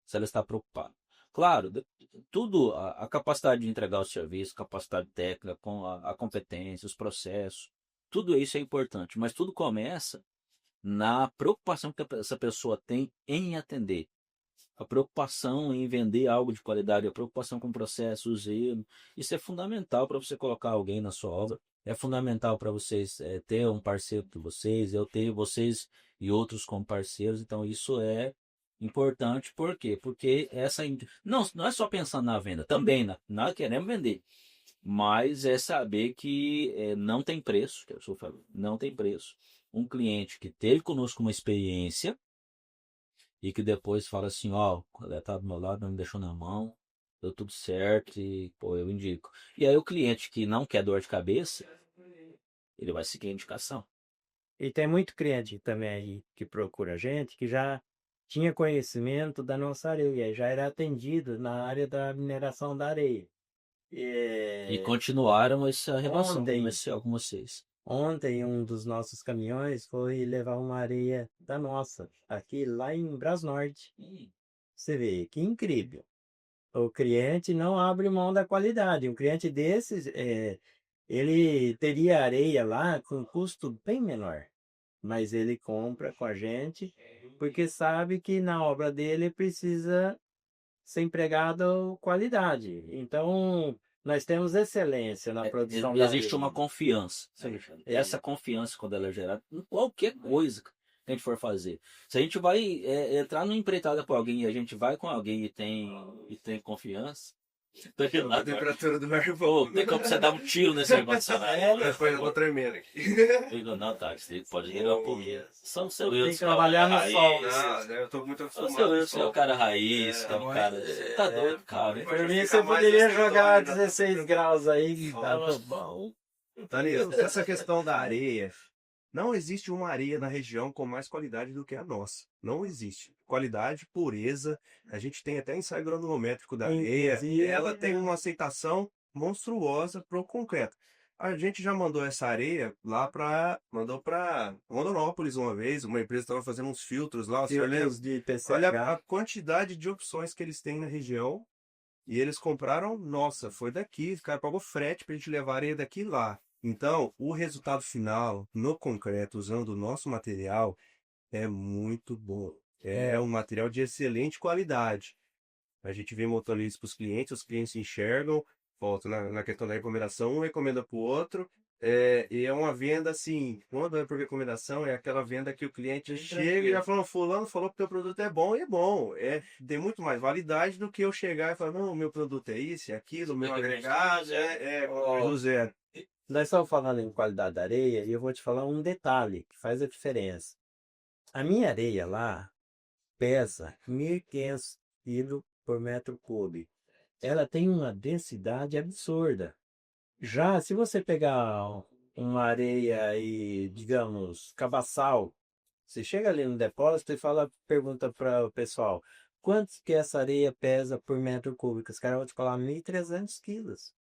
se ela está preocupada. Claro, tudo, a capacidade de entregar o serviço, capacidade técnica, com a competência, os processos, tudo isso é importante, mas tudo começa na preocupação que essa pessoa tem em atender, a preocupação em vender algo de qualidade, a preocupação com o processo, o zelo. Isso é fundamental para você colocar alguém na sua obra. É fundamental para vocês ter um parceiro de vocês, eu ter vocês e outros como parceiros. Então isso é importante. Por quê? Porque não é só pensando na venda, também nós queremos vender. Mas é saber que não tem preço, que eu estou falando, não tem preço. Um cliente que teve conosco uma experiência e que depois fala assim, ó, ela tá do meu lado, não me deixou na mão, deu tudo certo e, pô, eu indico. E aí o cliente que não quer dor de cabeça, ele vai seguir a indicação. E tem muito cliente também aí que procura a gente que já tinha conhecimento da nossa areia, já era atendido na área da mineração da areia. E continuaram essa relação comercial com vocês. Ontem um dos nossos caminhões foi levar uma areia da nossa, aqui lá em Brasnorte. Você vê, que incrível. O cliente não abre mão da qualidade. Um cliente desses, ele teria areia lá com custo bem menor. Mas ele compra com a gente porque sabe que na obra dele precisa ser empregado qualidade. Então, nós temos excelência na produção da Existe areia. uma confiança. Essa confiança, quando ela é gerada, em qualquer coisa que a gente for fazer. Se a gente vai entrar numa empreitada com alguém e a gente vai com alguém e tem confiança, tô gelado. A temperatura do ar Pô, tem como você dar um tiro nesse ar-condicionado? Depois eu vou tremendo aqui. Não, tá, você pode ligar um pouquinho. São seu eu, Tem que trabalhar no sol. Não, eu tô muito São acostumado. seu eu, o cara raiz, que é um cara. Você tá doido, cara. Por mim, você poderia jogar 16 graus aí, tava bom. Danilo, essa questão da areia, não existe uma areia na região com mais qualidade do que a nossa. Não existe. Qualidade, pureza. A gente tem até ensaio granulométrico da areia. Inclusive, Ela tem uma aceitação monstruosa pro concreto. A gente já mandou essa areia lá mandou para Rondonópolis uma vez. Uma empresa estava fazendo uns filtros lá. filtros de Olha PCH. a quantidade de opções que eles têm na região. E eles compraram, nossa, foi daqui. O cara pagou frete pra gente levar a areia daqui lá. Então, o resultado final no concreto, usando o nosso material, é muito bom. É um material de excelente qualidade. A gente vem mostrando isso para os clientes enxergam, volta na questão da recomendação, um recomenda para o outro. E é uma venda assim, quando é por recomendação, é aquela venda que o cliente chega e já fala, fulano falou que o teu produto é bom, e é bom. Tem muito mais validade do que eu chegar e falar, não, o meu produto é isso, é aquilo, o meu agregado do zero. Nós estamos falando em qualidade da areia e eu vou te falar um detalhe que faz a diferença. A minha areia lá pesa 1.500 kg por metro cúbico. Ela tem uma densidade absurda. Já se você pegar uma areia e, digamos, cabaçal, você chega ali no depósito e pergunta para o pessoal, quanto que essa areia pesa por metro cúbico? Os caras vão te falar 1.300 quilos.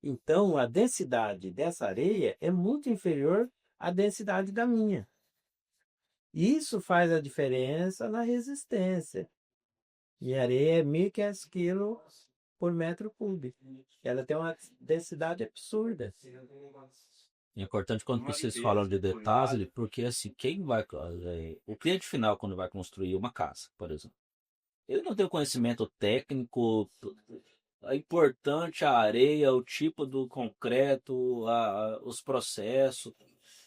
Então, a densidade dessa areia é muito inferior à densidade da minha. Isso faz a diferença na resistência. E a areia é 1.500 quilos por metro cúbico. Ela tem uma densidade absurda. É importante quando vocês falam de detalhe, porque assim, o cliente final, quando vai construir uma casa, por exemplo, ele não tem o conhecimento técnico. É importante a areia, o tipo do concreto, os processos.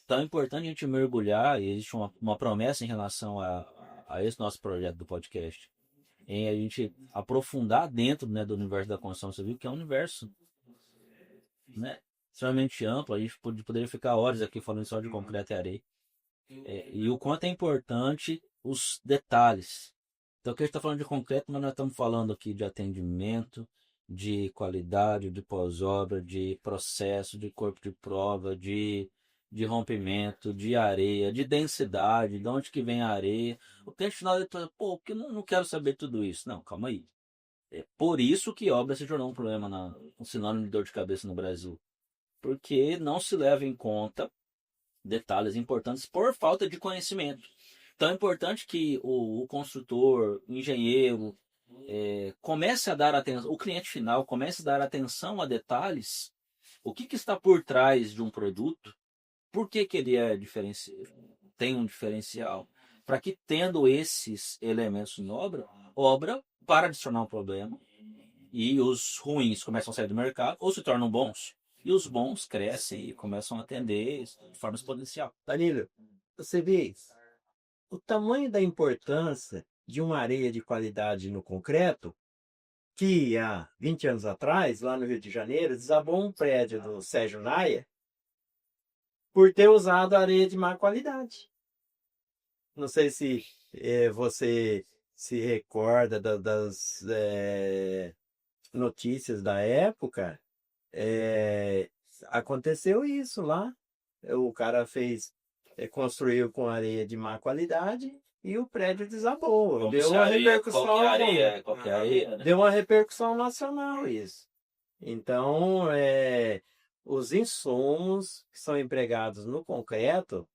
Então é importante a gente mergulhar, e existe uma promessa em relação a esse nosso projeto do podcast, em a gente aprofundar dentro, né, do universo da construção civil, que é um universo, né, extremamente amplo, a gente poderia ficar horas aqui falando só de concreto e areia. E o quanto é importante os detalhes. Então, aqui a gente está falando de concreto, mas nós estamos falando aqui de atendimento, de qualidade, de pós-obra, de processo, de corpo de prova, de rompimento, de areia, de densidade, de onde que vem a areia. O cliente final ele fala, pô, porque eu não quero saber tudo isso. Não, calma aí. É por isso que obra se tornou um problema, um sinônimo de dor de cabeça no Brasil. Porque não se leva em conta detalhes importantes por falta de conhecimento. Então é importante que o construtor, o engenheiro, comece a dar atenção, o cliente final comece a dar atenção a detalhes, o que está por trás de um produto, por que ele tem um diferencial, para que tendo esses elementos em obra para de se tornar um problema e os ruins começam a sair do mercado ou se tornam bons. E os bons crescem e começam a atender de forma exponencial. Danilo, você vê o tamanho da importância de uma areia de qualidade no concreto, que há 20 anos atrás, lá no Rio de Janeiro, desabou um prédio do Sérgio Naia por ter usado areia de má qualidade. Não sei se você se recorda das notícias da época. Aconteceu isso lá. O cara construiu com areia de má qualidade e o prédio desabou. Deu uma repercussão. Qualquer areia, né? Deu uma repercussão nacional isso. Então, os insumos que são empregados no concreto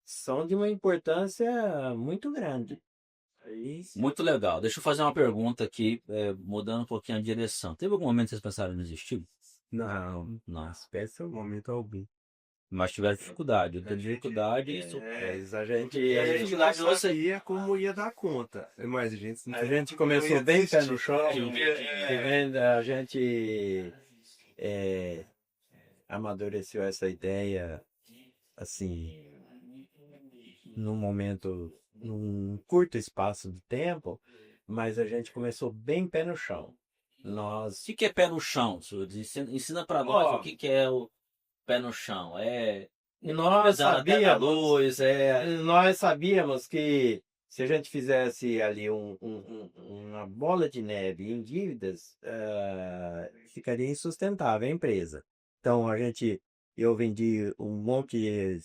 são de uma importância muito grande. Muito legal. Deixa eu fazer uma pergunta aqui, mudando um pouquinho a direção. Teve algum momento que vocês pensaram em desistir? Não, Não. espécie momento algum. Mas tiveram dificuldade. Eu tenho dificuldade. A gente A gente não sabia como ia dar conta. Mas a gente começou bem pé no chão. A gente amadureceu essa ideia assim num curto espaço de tempo, mas a gente começou bem pé no chão. O que é pé no chão? Ensina para nós o que é o pé no chão. Nós sabíamos que se a gente fizesse ali uma bola de neve em dívidas, ficaria insustentável a empresa. Então eu vendi um monte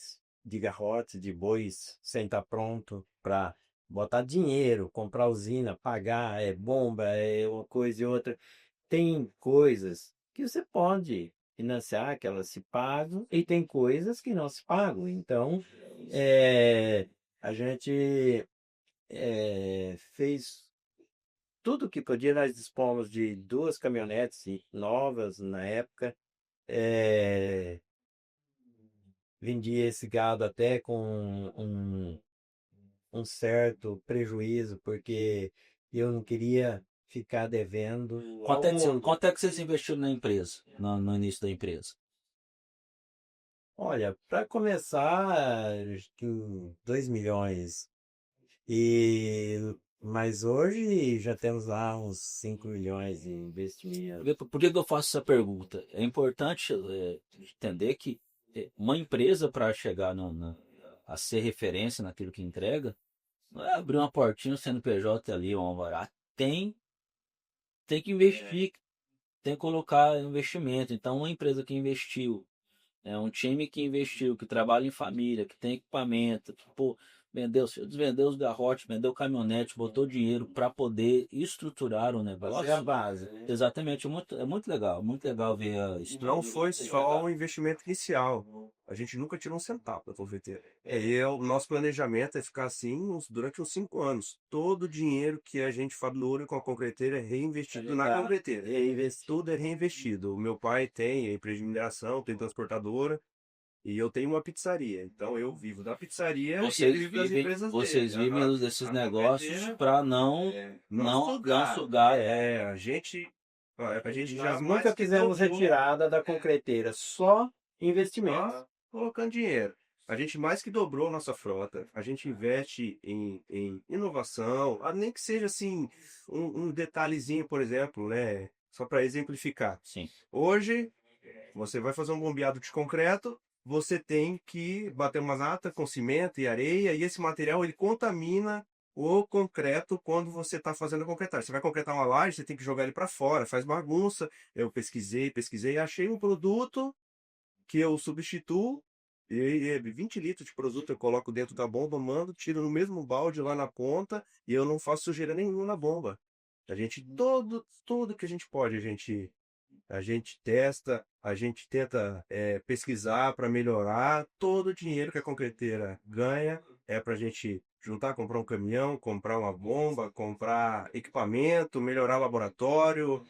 de garrotes, de bois sem estar pronto para botar dinheiro, comprar usina, pagar, bomba, uma coisa e outra. Tem coisas que você pode financiar, que elas se pagam, e tem coisas que não se pagam. Então, a gente fez tudo que podia. Nós dispomos de 2 caminhonetes novas na época. Vendi esse gado até com um certo prejuízo, porque eu não queria ficar devendo. Quanto é que vocês investiram na empresa, no início da empresa? Olha, para começar, acho que 2 milhões. Mas hoje já temos lá uns 5 milhões de investimento. Por que eu faço essa pergunta? É importante entender que uma empresa, para chegar a ser referência naquilo que entrega, não é abrir uma portinha, um CNPJ ali, um alvará. Tem que investir, tem que colocar investimento. Então, uma empresa que investiu, um time que investiu, que trabalha em família, que tem equipamento, que, vendeu os garrotes, vendeu caminhonete, botou dinheiro para poder estruturar o negócio. Fazer a base, né? Exatamente, é muito legal ver a história. Não foi só o investimento inicial. A gente nunca tirou um centavo da concreteira. O nosso planejamento é ficar assim durante uns 5 anos. Todo o dinheiro que a gente fatura com a concreteira é reinvestido na concreteira. Tudo é reinvestido. O meu pai tem empresa de mineração, tem transportadora. E eu tenho uma pizzaria. Então eu vivo da pizzaria e ele vive das empresas dele. Vocês vivem desses negócios para não sugar. A gente Nós nunca fizemos retirada da concreteira, só investimento. Colocando dinheiro. A gente mais que dobrou nossa frota. A gente investe em inovação, nem que seja assim um detalhezinho, por exemplo, né? Só para exemplificar. Sim. Hoje, você vai fazer um bombeado de concreto, você tem que bater uma lata com cimento e areia, e esse material ele contamina o concreto quando você está fazendo a concretagem. Você vai concretar uma laje, você tem que jogar ele para fora, faz bagunça. Eu pesquisei, achei um produto que eu substituo, e 20 litros de produto eu coloco dentro da bomba, mando, tiro no mesmo balde lá na ponta, e eu não faço sujeira nenhuma na bomba. A gente, tudo que a gente pode, a gente testa, a gente tenta pesquisar para melhorar. Todo o dinheiro que a concreteira ganha é para a gente juntar, comprar um caminhão, comprar uma bomba, comprar equipamento, melhorar o laboratório.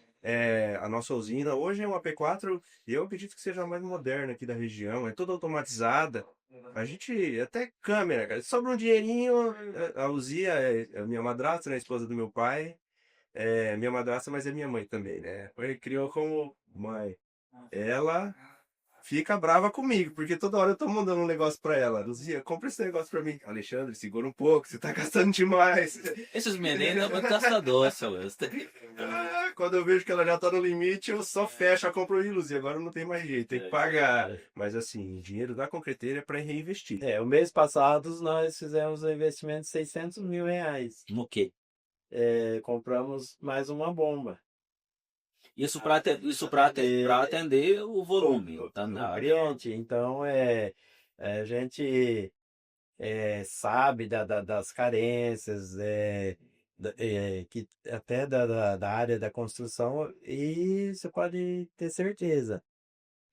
A nossa usina hoje é uma P4 e eu acredito que seja a mais moderna aqui da região, é toda automatizada. A gente, até câmera, cara, sobra um dinheirinho, a Luzia é a minha madrasta, né, a esposa do meu pai, minha madrasta, mas é minha mãe também, né? Foi, criou como mãe. Ela fica brava comigo, porque toda hora eu tô mandando um negócio pra ela. Luzia, compra esse negócio pra mim. Alexandre, segura um pouco, você tá gastando demais. Esses meninos é muito gastador, seu Wilson. Quando eu vejo que ela já tá no limite, eu só fecho a compra de Luzia. Agora não tem mais jeito, tem que pagar. Mas assim, o dinheiro da concreteira é pra reinvestir. O mês passado nós fizemos um investimento de 600 mil reais. No quê? Compramos mais uma bomba. Isso para atender o volume. Tá O na área. cliente. Então, a gente sabe das carências, que até da área da construção, e você pode ter certeza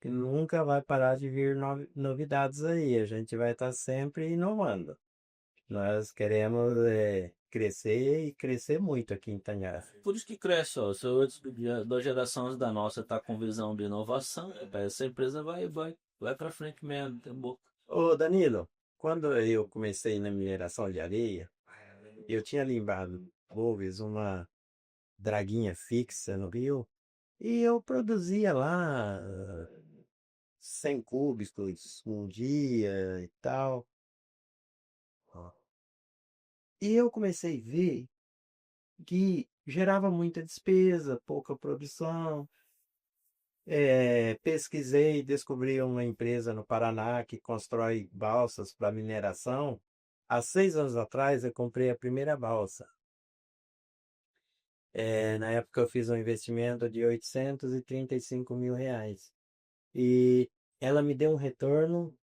que nunca vai parar de vir novidades aí. A gente vai estar sempre inovando. Nós queremos crescer e crescer muito aqui em Itanhaém. Por isso que cresce, ó. Se outros das gerações da nossa tá com visão de inovação, essa empresa vai para frente mesmo, tem boca. Ô Danilo, quando eu comecei na mineração de areia, eu tinha limpado Wolves, uma draguinha fixa no rio, e eu produzia lá 100 cúbicos um dia e tal. Ó. E eu comecei a ver que gerava muita despesa, pouca produção. Pesquisei e descobri uma empresa no Paraná que constrói balsas para mineração. Há 6 anos atrás eu comprei a primeira balsa. Na época eu fiz um investimento de 835 mil reais. E ela me deu um retorno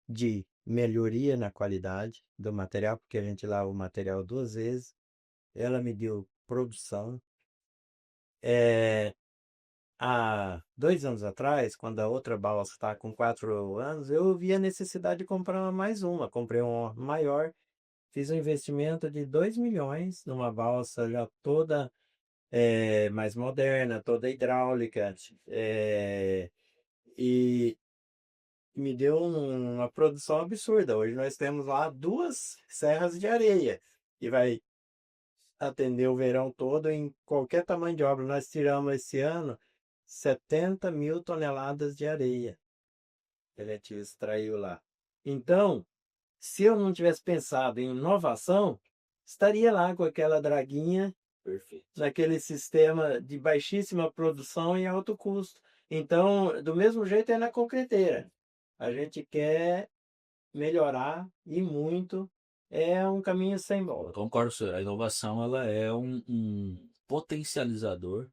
de melhoria na qualidade do material, porque a gente lava o material 2 vezes. Ela me deu produção. Há 2 anos atrás, quando a outra balsa está com 4 anos, eu vi a necessidade de comprar mais uma. Comprei uma maior, fiz um investimento de 2 milhões numa balsa já toda mais moderna, toda hidráulica, e me deu uma produção absurda. Hoje nós temos lá 2 serras de areia e vai atender o verão todo em qualquer tamanho de obra. Nós tiramos esse ano 70 mil toneladas de areia que a gente extraiu lá. Então, se eu não tivesse pensado em inovação, estaria lá com aquela draguinha, Perfeito. naquele sistema de baixíssima produção e alto custo. Então, do mesmo jeito é na concreteira. A gente quer melhorar e muito. É um caminho sem volta. Concordo, senhor. A inovação ela é um potencializador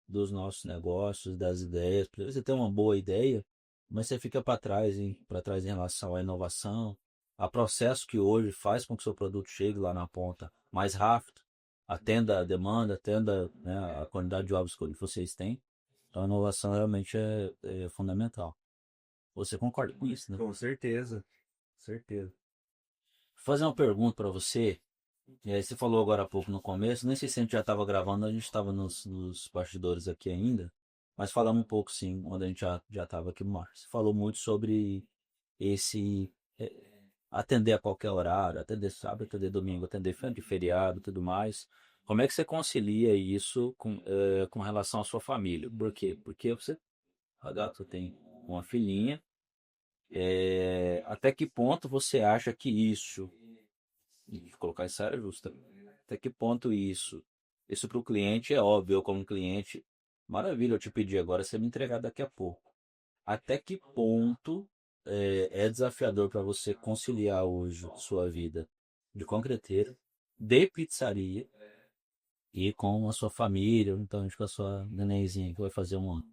dos nossos negócios, das ideias. Porque você tem uma boa ideia, mas você fica para trás em relação à inovação, a processo que hoje faz com que o seu produto chegue lá na ponta mais rápido, atenda a demanda, atenda, né, a quantidade de obras que vocês têm. Então a inovação realmente é fundamental. Você concorda com isso, né? Com certeza, certeza. Vou fazer uma pergunta para você. E aí você falou agora há pouco no começo, nem sei se a gente já estava gravando, a gente estava nos bastidores aqui ainda, mas falamos um pouco sim, onde a gente já estava aqui no mar. Você falou muito sobre esse atender a qualquer horário, atender sábado, atender domingo, atender de feriado e tudo mais. Como é que você concilia isso com relação à sua família? Por quê? Porque você tem uma filhinha, até que ponto você acha que isso, e colocar isso área justa, até que ponto isso Isso para o cliente é óbvio, eu como cliente, maravilha, eu te pedi agora, você me entregar daqui a pouco. Até que ponto é desafiador para você conciliar hoje sua vida de concreteiro, de pizzaria e com a sua família, ou então com a sua nenenzinha que vai fazer um ano?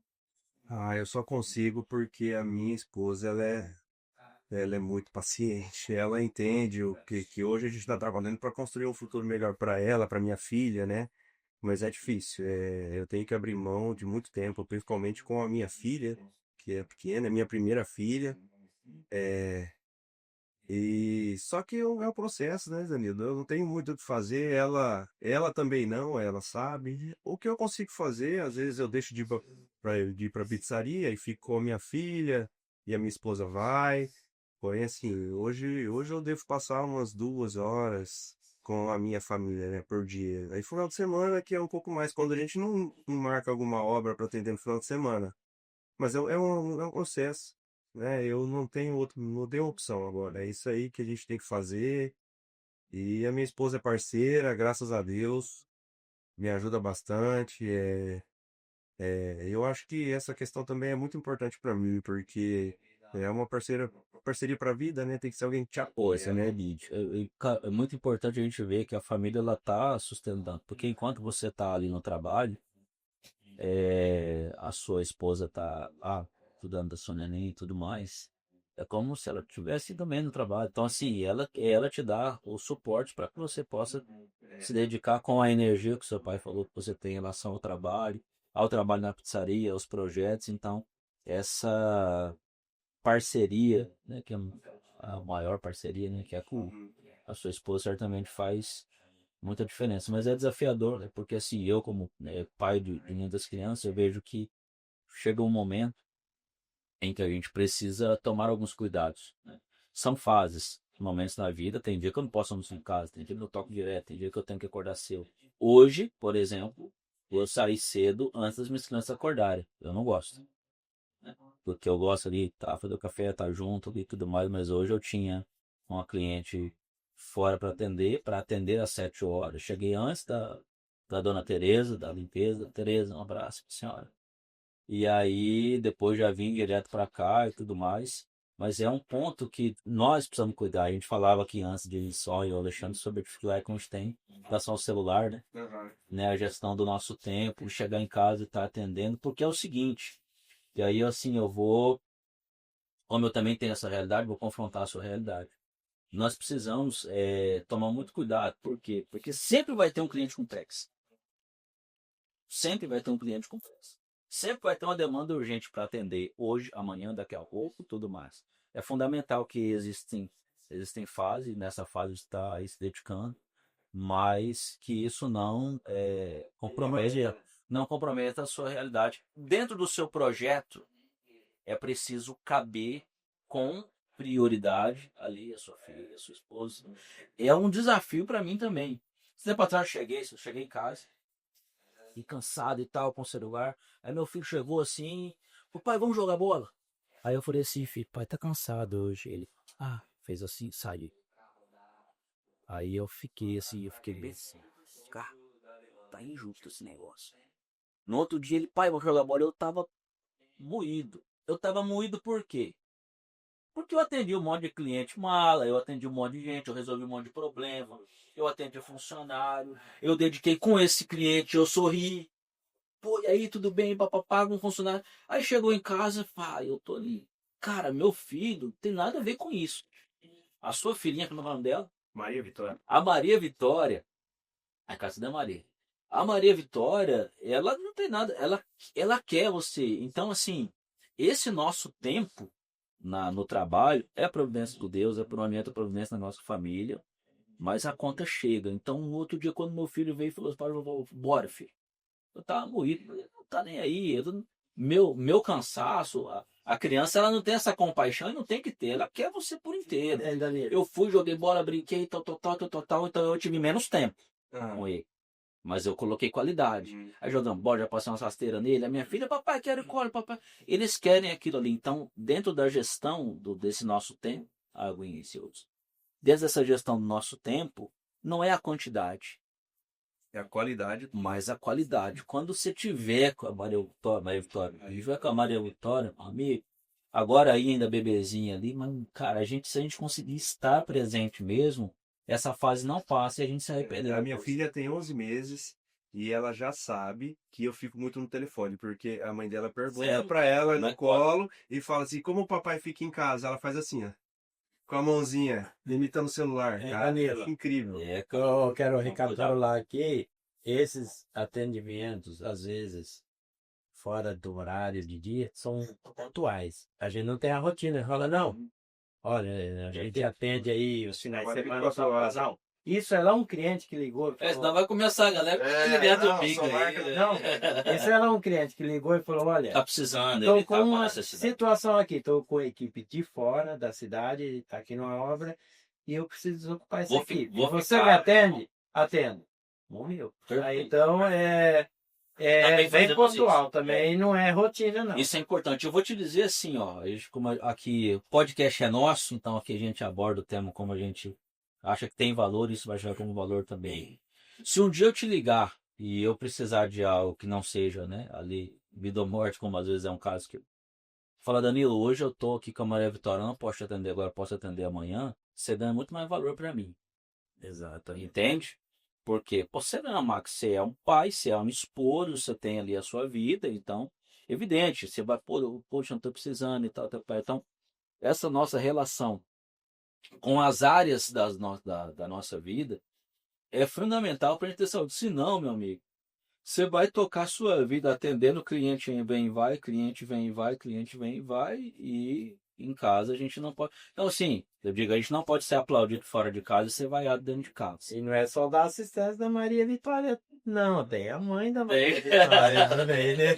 Ah, eu só consigo porque a minha esposa, ela é muito paciente. Ela entende que hoje a gente está trabalhando para construir um futuro melhor para ela, para minha filha, né? Mas é difícil. Eu tenho que abrir mão de muito tempo, principalmente com a minha filha, que é pequena, é minha primeira filha. E só que é o processo, né, Danilo? Eu não tenho muito o que fazer. Ela também não, ela sabe. O que eu consigo fazer, às vezes eu deixo de ir para pizzaria e fico com a minha filha e a minha esposa vai. Porém, assim, hoje eu devo passar umas 2 horas com a minha família, né, por dia. Aí final de semana que é um pouco mais quando a gente não marca alguma obra para atender no final de semana. Mas é um processo, né? Eu não tenho opção agora. É isso aí que a gente tem que fazer. E a minha esposa é parceira, graças a Deus, me ajuda bastante. Eu acho que essa questão também é muito importante para mim, porque é uma parceria para a vida, né? Tem que ser alguém que te Pô, esse apoia, é meu né? vídeo. É muito importante a gente ver que a família ela tá sustentando, porque enquanto você tá ali no trabalho, a sua esposa tá cuidando da sua neném e tudo mais. É como se ela estivesse também no trabalho. Então, assim, ela te dá o suporte para que você possa se dedicar com a energia que o seu pai falou que você tem em relação ao trabalho na pizzaria, aos projetos. Então, essa parceria, né, que é a maior parceria, né, que é com a sua esposa, certamente faz muita diferença. Mas é desafiador, né, porque assim, eu como pai de muitas crianças, eu vejo que chega um momento em que a gente precisa tomar alguns cuidados, né? São fases, momentos na vida. Tem dia que eu não posso almoçar em casa, tem dia que eu toco direto, tem dia que eu tenho que acordar cedo. Hoje, por exemplo, eu saí cedo antes das minhas crianças acordarem. Eu não gosto, né? Porque eu gosto ali, tá, fazer o café, tá junto e tudo mais, mas hoje eu tinha uma cliente fora para atender às 7 horas. Cheguei antes da dona Tereza, da limpeza. Tereza, um abraço pra senhora. E aí depois já vim direto para cá e tudo mais. Mas é um ponto que nós precisamos cuidar. A gente falava aqui antes de só e o Alexandre sobre a dificuldade que a gente tem em relação ao celular, né? Né? A gestão do nosso tempo, chegar em casa e estar atendendo, porque é o seguinte. E aí assim eu vou, como eu também tenho essa realidade, vou confrontar a sua realidade. Nós precisamos tomar muito cuidado. Por quê? Porque sempre vai ter um cliente com pressa. Sempre vai ter um cliente com pressa. Sempre vai ter uma demanda urgente para atender hoje, amanhã, daqui a pouco, tudo mais. É fundamental que existem fases, nessa fase está aí se dedicando, mas que isso não comprometa a sua realidade. Dentro do seu projeto, é preciso caber com prioridade ali a sua filha, a sua esposa. É um desafio para mim também. Esse tempo atrás eu cheguei em casa e cansado e tal com o celular. Aí meu filho chegou assim, o pai, vamos jogar bola? Aí eu falei assim, filho, pai tá cansado hoje. Ele, fez assim, saiu. Aí eu fiquei bem assim, cara, tá injusto esse negócio. No outro dia ele, pai, vamos jogar bola. Eu tava moído. Eu tava moído por quê? Porque eu atendi um monte de cliente mala, eu atendi um monte de gente, eu resolvi um monte de problema, eu atendi funcionário, eu dediquei com esse cliente, eu sorri. Pô, e aí, tudo bem, papapá, com funcionário. Aí chegou em casa, eu tô ali. Cara, meu filho tem nada a ver com isso. A sua filhinha, como é o nome dela? Maria Vitória. A Maria Vitória, a casa da Maria. A Maria Vitória, ela não tem nada, ela quer você. Então, assim, esse nosso tempo no trabalho é a providência de Deus, é provavelmente a providência da nossa família, mas a conta chega. Então, no outro dia, quando meu filho veio e falou assim, bora, filho. Eu tava moído, não tá nem aí. Meu cansaço, a criança ela não tem essa compaixão e não tem que ter, ela quer você por inteiro. Eu fui, joguei bola, brinquei, tal, então eu tive menos tempo com ele. Mas eu coloquei qualidade. Aí jogamos bola, já passei uma rasteira nele. A minha filha, papai, quero colo, papai. Eles querem aquilo ali. Então, dentro da gestão desse nosso tempo, aguinha e outros, dentro dessa gestão do nosso tempo, não é a quantidade, É a qualidade. mas a qualidade. Quando você tiver com a Maria Vitória, tiver com a Maria Vitória, amigo, agora ainda bebezinha ali, mas, cara, se a gente conseguir estar presente mesmo, essa fase não passa e a gente se arrepende. A minha filha tem 11 meses e ela já sabe que eu fico muito no telefone, porque a mãe dela pergunta Sério? pra ela Não no é colo e fala assim, como o papai fica em casa? Ela faz assim, ó, com a mãozinha, limitando o celular. Cara, Danilo, incrível. eu quero recapitular aqui, esses atendimentos, às vezes, fora do horário de dia, são pontuais. A gente não tem a rotina, fala, não, olha, a gente atende aí os finais de semana, não. Isso é lá um cliente que ligou e falou, Senão vai começar a galera ligar do pico aí. não, esse é lá um cliente que ligou e falou, olha, Tá precisando, estou ele com tá com uma necessidade. situação aqui, estou com a equipe de fora da cidade, tá aqui numa obra, e eu preciso desocupar essa Vou equipe. vou Você ficar. me atende? Atendo. Morreu. Aí, então, Também bem fazemos pontual, isso. também não é rotina, não. Isso é importante. Eu vou te dizer assim, ó, como aqui o podcast é nosso, então aqui a gente aborda o tema como a gente acha que tem valor, isso vai chegar como valor também. Se um dia eu te ligar e eu precisar de algo que não seja, né, ali, vida ou morte, como às vezes é um caso que fala, Danilo, hoje eu tô aqui com a Maria Vitória, não posso te atender agora, posso atender amanhã, você dá muito mais valor para mim. Exato. Entende? Porque você não, Max, você é um pai, você é um esposo, você tem ali a sua vida, então, evidente, você vai, poxa, não estou precisando e tal, tal, tal. Então, essa nossa relação com as áreas da nossa vida é fundamental para a gente ter saúde. Se não, meu amigo, você vai tocar sua vida atendendo cliente vem e vai, cliente vem e vai, cliente vem e vai, e em casa a gente não pode. Então, assim, eu digo, a gente não pode ser aplaudido fora de casa e ser vaiado dentro de casa. E não é só da assistência da Maria Vitória, não, tem a mãe da Maria Tem. Vitória também, né?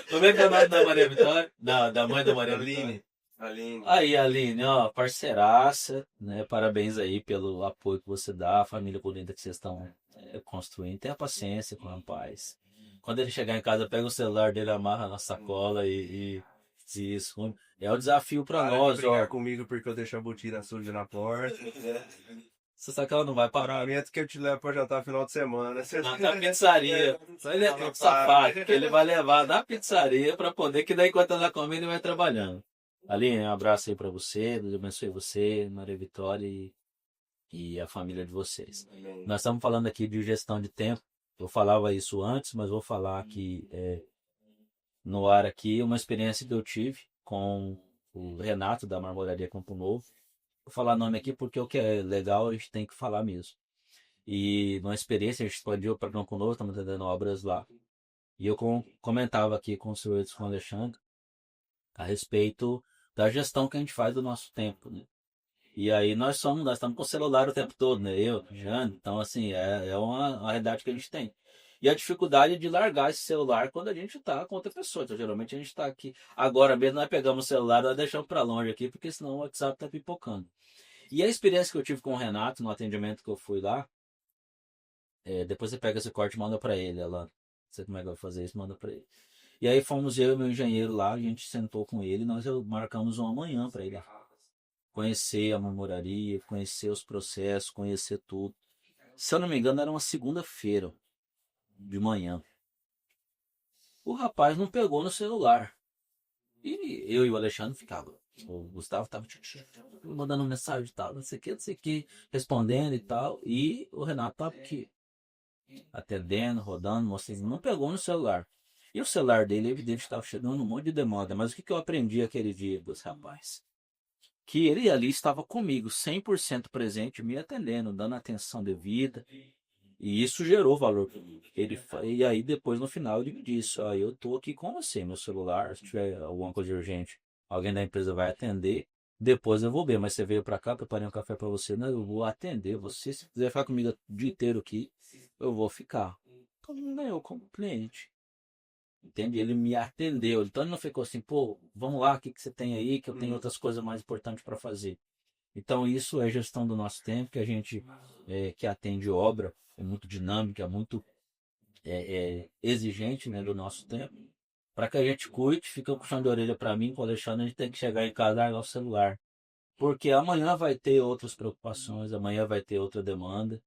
Como é que é o nome da Maria Vitória? Da mãe da Maria Vitória? Aline. Aí, Aline, ó, parceiraça, né? Parabéns aí pelo apoio que você dá, a família bonita que vocês estão construindo. Tenha paciência com o rapaz. Quando ele chegar em casa, pega o celular dele, amarra na sacola e isso. É o desafio para Para nós, de brigar ó. comigo porque eu deixo a botina suja na porta. Você sabe que ela não vai parar. Paramento que eu te levo pra jantar final de semana. Na pizzaria. Ele é muito safado, que ele vai levar na pizzaria para poder, que daí enquanto ela come, ele vai trabalhando. Aline, um abraço aí para você, Deus abençoe você, Maria Vitória e a família de vocês. Nós estamos falando aqui de gestão de tempo. Eu falava isso antes, mas vou falar aqui no ar aqui uma experiência que eu tive com o Renato da Marmoraria Campo Novo. Vou falar nome aqui porque o que é legal a gente tem que falar mesmo. E numa experiência a gente expandiu para Campo Novo, estamos atendendo obras lá. E eu comentava aqui com o senhor Edson Alexandre a respeito da gestão que a gente faz do nosso tempo, né? E aí nós estamos com o celular o tempo todo, né? Eu, Jane, então assim, é uma realidade que a gente tem. E a dificuldade de largar esse celular quando a gente está com outra pessoa. Então, geralmente a gente está aqui. Agora mesmo nós pegamos o celular e nós deixamos para longe aqui, porque senão o WhatsApp está pipocando. E a experiência que eu tive com o Renato no atendimento que eu fui lá, depois você pega esse corte e manda para ele. Ela, não sei como é que vai fazer isso, manda para ele. E aí fomos eu e meu engenheiro lá, a gente sentou com ele, nós marcamos uma manhã para ir lá. Conhecer a marmoraria, conhecer os processos, conhecer tudo. Se eu não me engano, era uma segunda-feira de manhã. O rapaz não pegou no celular. E eu e o Alexandre ficava. O Gustavo estava mandando mensagem e tal, não sei o que, respondendo e tal. E o Renato estava aqui, atendendo, rodando, mostrando, não pegou no celular. E o celular dele, evidente, estava chegando um monte de demanda. Mas o que eu aprendi aquele dia dos rapazes? Que ele ali estava comigo, 100% presente, me atendendo, dando atenção devida. E isso gerou valor para mim. E aí depois no final ele me disse, ó, eu tô aqui com você, meu celular, se tiver alguma coisa urgente, alguém da empresa vai atender, depois eu vou ver, mas você veio para cá, preparei um café para você, né? Eu vou atender você, se quiser ficar comigo o dia inteiro aqui, eu vou ficar. Então não ganhou como cliente. Entende? Ele me atendeu. Então ele não ficou assim, pô, vamos lá, o que você tem aí, que eu tenho outras coisas mais importantes para fazer. Então isso é gestão do nosso tempo, que a gente que atende obra, é muito dinâmica, é muito exigente, né, do nosso tempo. Para que a gente cuide, fica puxando a orelha para mim, com o Alexandre, a gente tem que chegar em casa e largar o celular. Porque amanhã vai ter outras preocupações, amanhã vai ter outra demanda.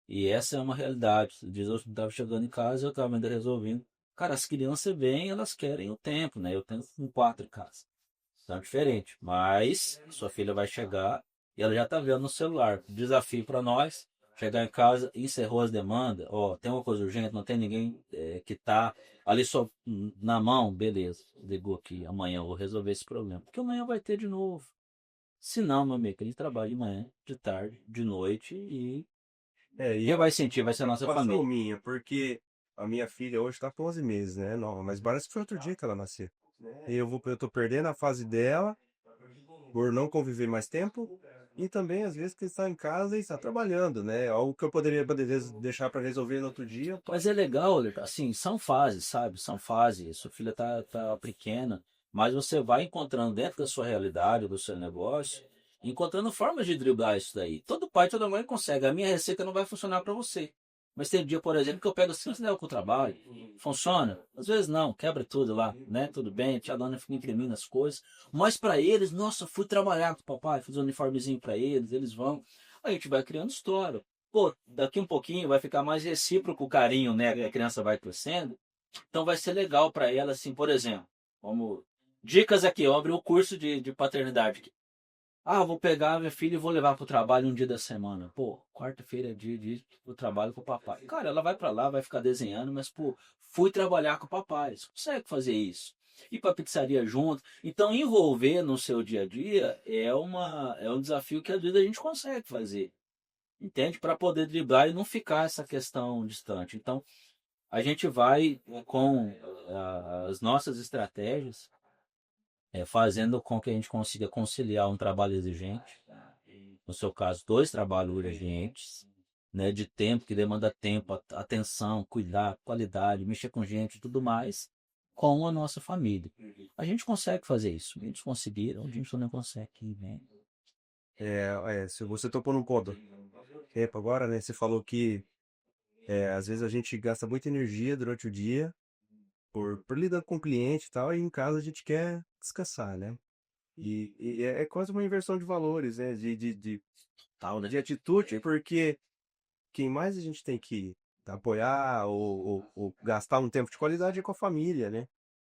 E essa é uma realidade. Diz, eu estava chegando em casa, eu estava ainda resolvendo. Cara, as crianças vêm, elas querem o tempo, né? Eu tenho um 4 em casa. Então é diferente. Mas sua filha vai chegar e ela já está vendo no celular. Desafio para nós, chegar em casa, encerrou as demandas. Ó, tem uma coisa urgente, não tem ninguém que tá ali só na mão, beleza. Ligou aqui, amanhã eu vou resolver esse problema. Porque amanhã vai ter de novo. Se não, meu amigo, a gente trabalha de manhã, de tarde, de noite e É, e quem é vai sentir vai ser a uma nossa preocupação família. minha, porque a minha filha hoje tá com 11 meses, né? Não, mas parece que foi outro dia que ela nasceu. E eu tô perdendo a fase dela por não conviver mais tempo e também às vezes que está em casa e está trabalhando, né? Algo que eu poderia deixar para resolver no outro dia. Mas é legal, assim, são fases, sabe? São fases. Sua filha tá pequena, mas você vai encontrando dentro da sua realidade, do seu negócio, encontrando formas de driblar isso daí. Todo pai, toda mãe consegue. A minha receita não vai funcionar para você. Mas tem dia, por exemplo, que eu pego 5 reais com o trabalho. Funciona? Às vezes não, quebra tudo lá, né? Tudo bem, tia dona fica imprimindo as coisas. Mas para eles, nossa, fui trabalhar com o papai, fiz um uniformezinho para eles vão. A gente vai criando história. Pô, daqui um pouquinho vai ficar mais recíproco o carinho, né? A criança vai crescendo. Então vai ser legal para ela, assim, por exemplo, como dicas aqui, eu abri o curso de paternidade aqui. Ah, vou pegar minha filha e vou levar pro trabalho um dia da semana. Pô, quarta-feira é dia de ir pro trabalho com o papai. Cara, ela vai para lá, vai ficar desenhando, mas, pô, fui trabalhar com o papai. Você consegue fazer isso? Ir pra pizzaria junto. Então, envolver no seu dia a dia é um desafio que às vezes a gente consegue fazer. Entende? Para poder driblar e não ficar essa questão distante. Então, a gente vai com as nossas estratégias, fazendo com que a gente consiga conciliar um trabalho exigente, no seu caso, 2 trabalhos urgentes, né, de tempo, que demanda tempo, atenção, cuidar, qualidade, mexer com gente e tudo mais, com a nossa família. A gente consegue fazer isso. Eles conseguiram, a gente não consegue, né? Se você tocou num ponto tempo agora, né? Você falou que às vezes a gente gasta muita energia durante o dia por lidar com o cliente e tal, e em casa a gente quer descansar, né? E é quase uma inversão de valores, né? Tal, né? De atitude, porque quem mais a gente tem que apoiar ou gastar um tempo de qualidade é com a família, né?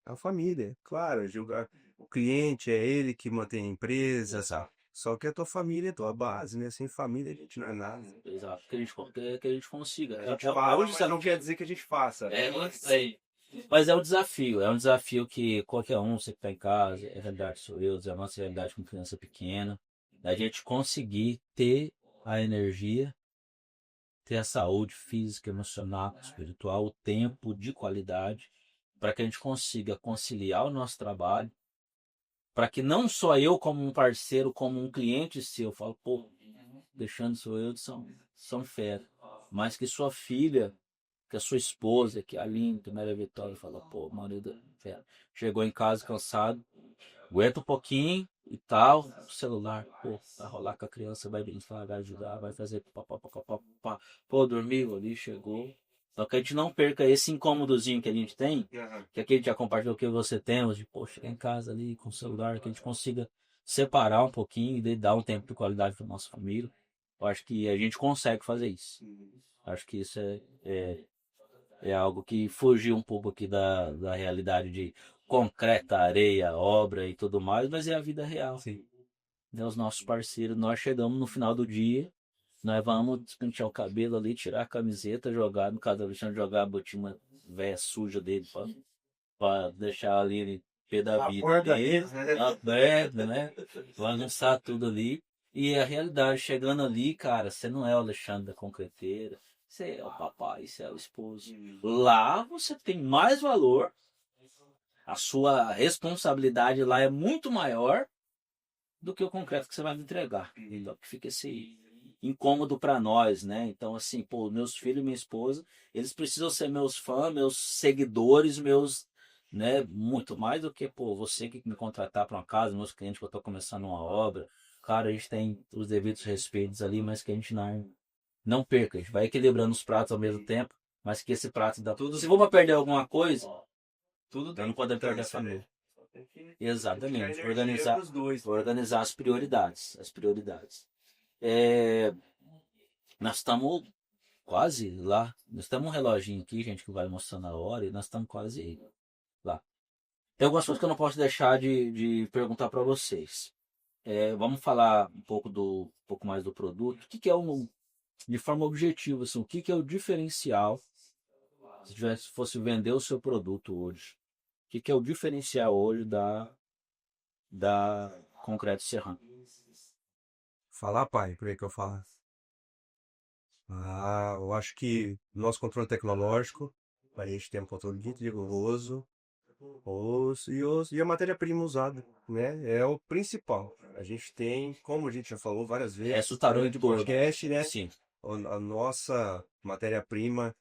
A família, claro, o cliente é ele que mantém a empresa, sabe? Só que a tua família é tua base, né? Sem família a gente não é nada. Exato, que a gente consiga. A gente fala, mas não quer dizer que a gente faça. Mas é um desafio que qualquer um, você que está em casa, é realidade sou eu, é a nossa realidade com criança pequena, da gente conseguir ter a energia, ter a saúde física, emocional, espiritual, o tempo de qualidade, para que a gente consiga conciliar o nosso trabalho, para que não só eu como um parceiro, como um cliente seu, falo, pô, deixando sou eu, são fera, mas que sua filha, que a sua esposa, que a Aline, que a Maria Vitória, fala, pô, marido, fera, chegou em casa cansado, aguenta um pouquinho e tal, celular, pô, vai rolar com a criança, vai brincar, vai ajudar, vai fazer pá. Pô, dormiu ali, chegou. Só que a gente não perca esse incômodozinho que a gente tem, que aqui a gente já compartilhou o que você tem, de, pô, chegar em casa ali com o celular, que a gente consiga separar um pouquinho e dar um tempo de qualidade para nossa família. Eu acho que a gente consegue fazer isso. Acho que isso é algo que fugiu um pouco aqui da realidade de concreta, areia, obra e tudo mais, mas é a vida real. Sim. Né? Os nossos parceiros, nós chegamos no final do dia, nós vamos despentear o cabelo ali, tirar a camiseta, jogar, no caso do Alexandre, jogar a botinha velha suja dele para deixar ali pé da vida dele, aberto, né? Bagunçar tudo ali. E a realidade, chegando ali, cara, você não é o Alexandre da concreteira, você é o papai, você é o esposo. Lá você tem mais valor, a sua responsabilidade lá é muito maior do que o concreto que você vai me entregar. Então que fica esse incômodo para nós, né? Então assim, pô, meus filhos e minha esposa, eles precisam ser meus fãs, meus seguidores, meus, né, muito mais do que, pô, você que me contratar para uma casa, meus clientes que eu tô começando uma obra. Cara, a gente tem os devidos respeitos ali, mas que a gente não perca, a gente vai equilibrando os pratos ao mesmo tempo, mas que esse prato dá tudo. Se for para perder alguma coisa, tudo não pode perder a família. Exatamente, organizar as prioridades. Nós estamos quase lá. Nós temos um reloginho aqui, gente, que vai mostrando a hora e nós estamos quase lá. Tem algumas coisas que eu não posso deixar de perguntar para vocês. Vamos falar um pouco mais do produto. O que, que é de forma objetiva, assim, o que, que é o diferencial se fosse vender o seu produto hoje? O que, que é o diferencial hoje da Concreto Serrano? Falar, pai, por aí que eu falo. Eu acho que nosso controle tecnológico, a gente tem um controle muito rigoroso, e a matéria-prima usada, né? É o principal. A gente tem, como a gente já falou várias vezes, Resto tarô de de boi. podcast, né? Sim. A nossa matéria-prima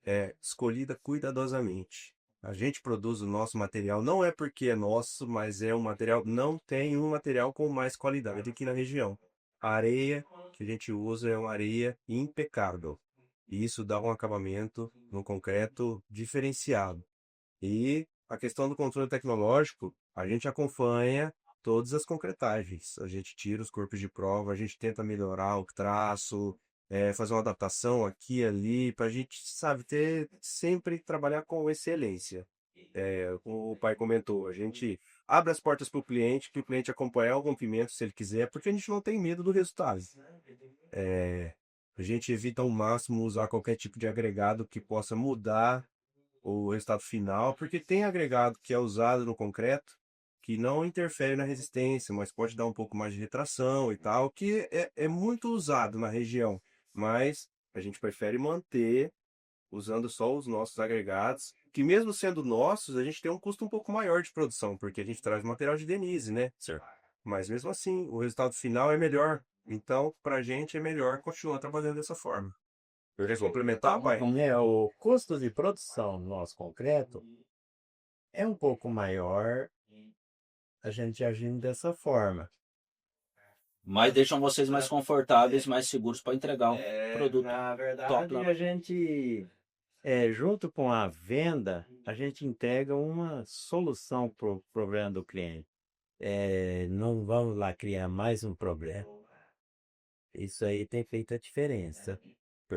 é escolhida cuidadosamente. A gente produz o nosso material, não é porque é nosso, mas é um material, não tem um material com mais qualidade aqui na região. A areia que a gente usa é uma areia impecável. E isso dá um acabamento no concreto diferenciado. E a questão do controle tecnológico, a gente acompanha todas as concretagens. A gente tira os corpos de prova, a gente tenta melhorar o traço, fazer uma adaptação aqui e ali, para a gente, sabe, sempre trabalhar com excelência. Como o pai comentou, a gente abre as portas para o cliente acompanhar o rompimento se ele quiser, porque a gente não tem medo do resultado. A gente evita ao máximo usar qualquer tipo de agregado que possa mudar o resultado final, porque tem agregado que é usado no concreto que não interfere na resistência, mas pode dar um pouco mais de retração e tal, que é muito usado na região, mas a gente prefere manter usando só os nossos agregados, que mesmo sendo nossos, a gente tem um custo um pouco maior de produção, porque a gente traz material de Denise, né? Certo. Mas mesmo assim, o resultado final é melhor. Então, pra gente é melhor continuar trabalhando dessa forma. Eu quero complementar, pai? O custo de produção do nosso concreto é um pouco maior a gente agindo dessa forma. Mas deixam vocês mais confortáveis, mais seguros para entregar um produto Na top verdade, lá. a gente, junto com a venda, a gente entrega uma solução para o problema do cliente. Não vamos lá criar mais um problema. Isso aí tem feito a diferença.